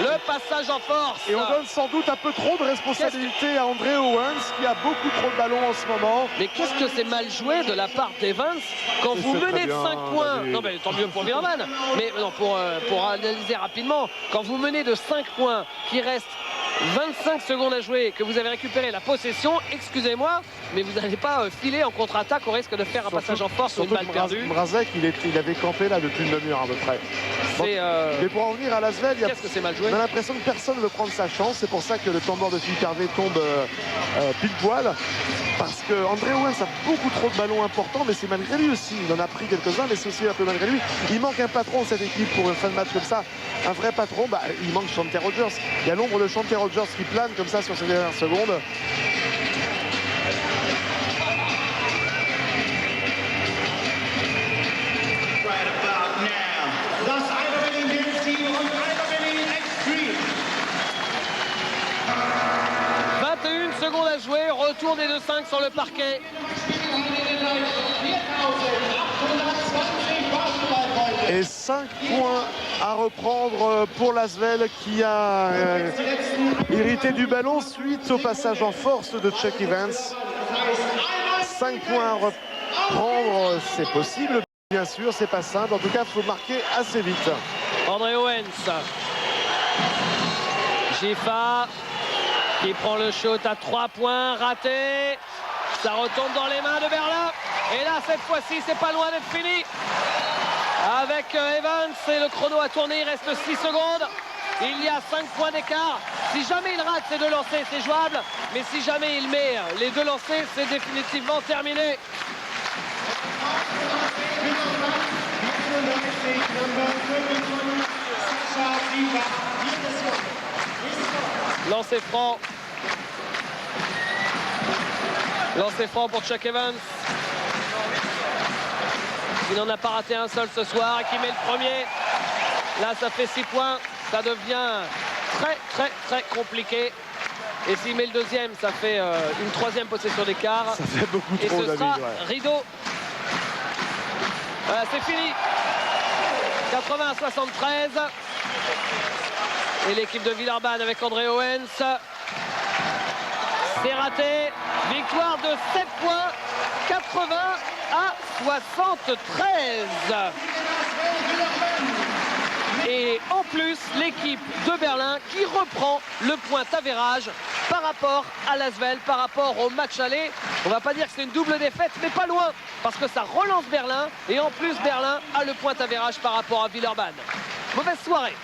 Le passage en force. Et on donne sans doute un peu trop de responsabilité à André Owens qui a beaucoup trop de ballons en ce moment. Mais qu'est-ce que c'est mal joué de la part d'Evans quand vous menez de 5 points. David. Non, mais tant mieux pour Virman. Mais non, pour analyser rapidement, quand vous menez de 5 points, qu'il reste 25 secondes à jouer, que vous avez récupéré la possession, excusez-moi, mais vous n'allez pas filer en contre-attaque au risque de faire un passage en force ou une balle perdue. Mrazek, il avait campé là depuis une demi-heure à peu près. Mais pour en venir à Lasvel, qu'est-ce que c'est mal joué? On a l'impression que personne ne veut prendre sa chance. C'est pour ça que le temps mort de Philippe Hervé tombe pile poil. Parce que André Owens a beaucoup trop de ballons importants, mais c'est malgré lui aussi. Il en a pris quelques-uns, mais c'est aussi un peu malgré lui. Il manque un patron, cette équipe, pour une fin de match comme ça. Un vrai patron, il manque Shantae Rogers. Il y a l'ombre de Shantae Rogers qui plane comme ça sur ces dernières secondes. Right about now. Das Iowa Berlin Dance Team und Iowa Berlin Extreme. 21 secondes à jouer, retour des 2-5 sur le parquet. Et 5 points à reprendre pour Lasvel qui a hérité du ballon suite au passage en force de Chuck Evans. 5 points à reprendre, c'est possible, bien sûr, c'est pas simple. En tout cas, il faut marquer assez vite. André Owens. Gifa qui prend le shot à 3 points, raté. Ça retombe dans les mains de Berlin. Et là, cette fois-ci, c'est pas loin d'être fini. Avec Evans, et le chrono a tourné, il reste 6 secondes. Il y a 5 points d'écart. Si jamais il rate ces 2 lancers, c'est jouable. Mais si jamais il met les 2 lancers, c'est définitivement terminé. Lancer franc. Lancer franc pour Chuck Evans. Il n'en a pas raté un seul ce soir et qui met le premier. Là, ça fait 6 points. Ça devient très compliqué. Et s'il met le deuxième, ça fait une 3e possession d'écart. Ça fait beaucoup et trop, ce David. sera rideau. Voilà, c'est fini. 80-73. Et l'équipe de Villeurbanne avec André Owens. C'est raté. Victoire de 7 points. 80-73. Et en plus, l'équipe de Berlin qui reprend le point avérage par rapport à Lasvel, par rapport au match aller. On va pas dire que c'est une double défaite, mais pas loin, parce que ça relance Berlin. Et en plus, Berlin a le point avérage par rapport à Villeurbanne. Mauvaise soirée.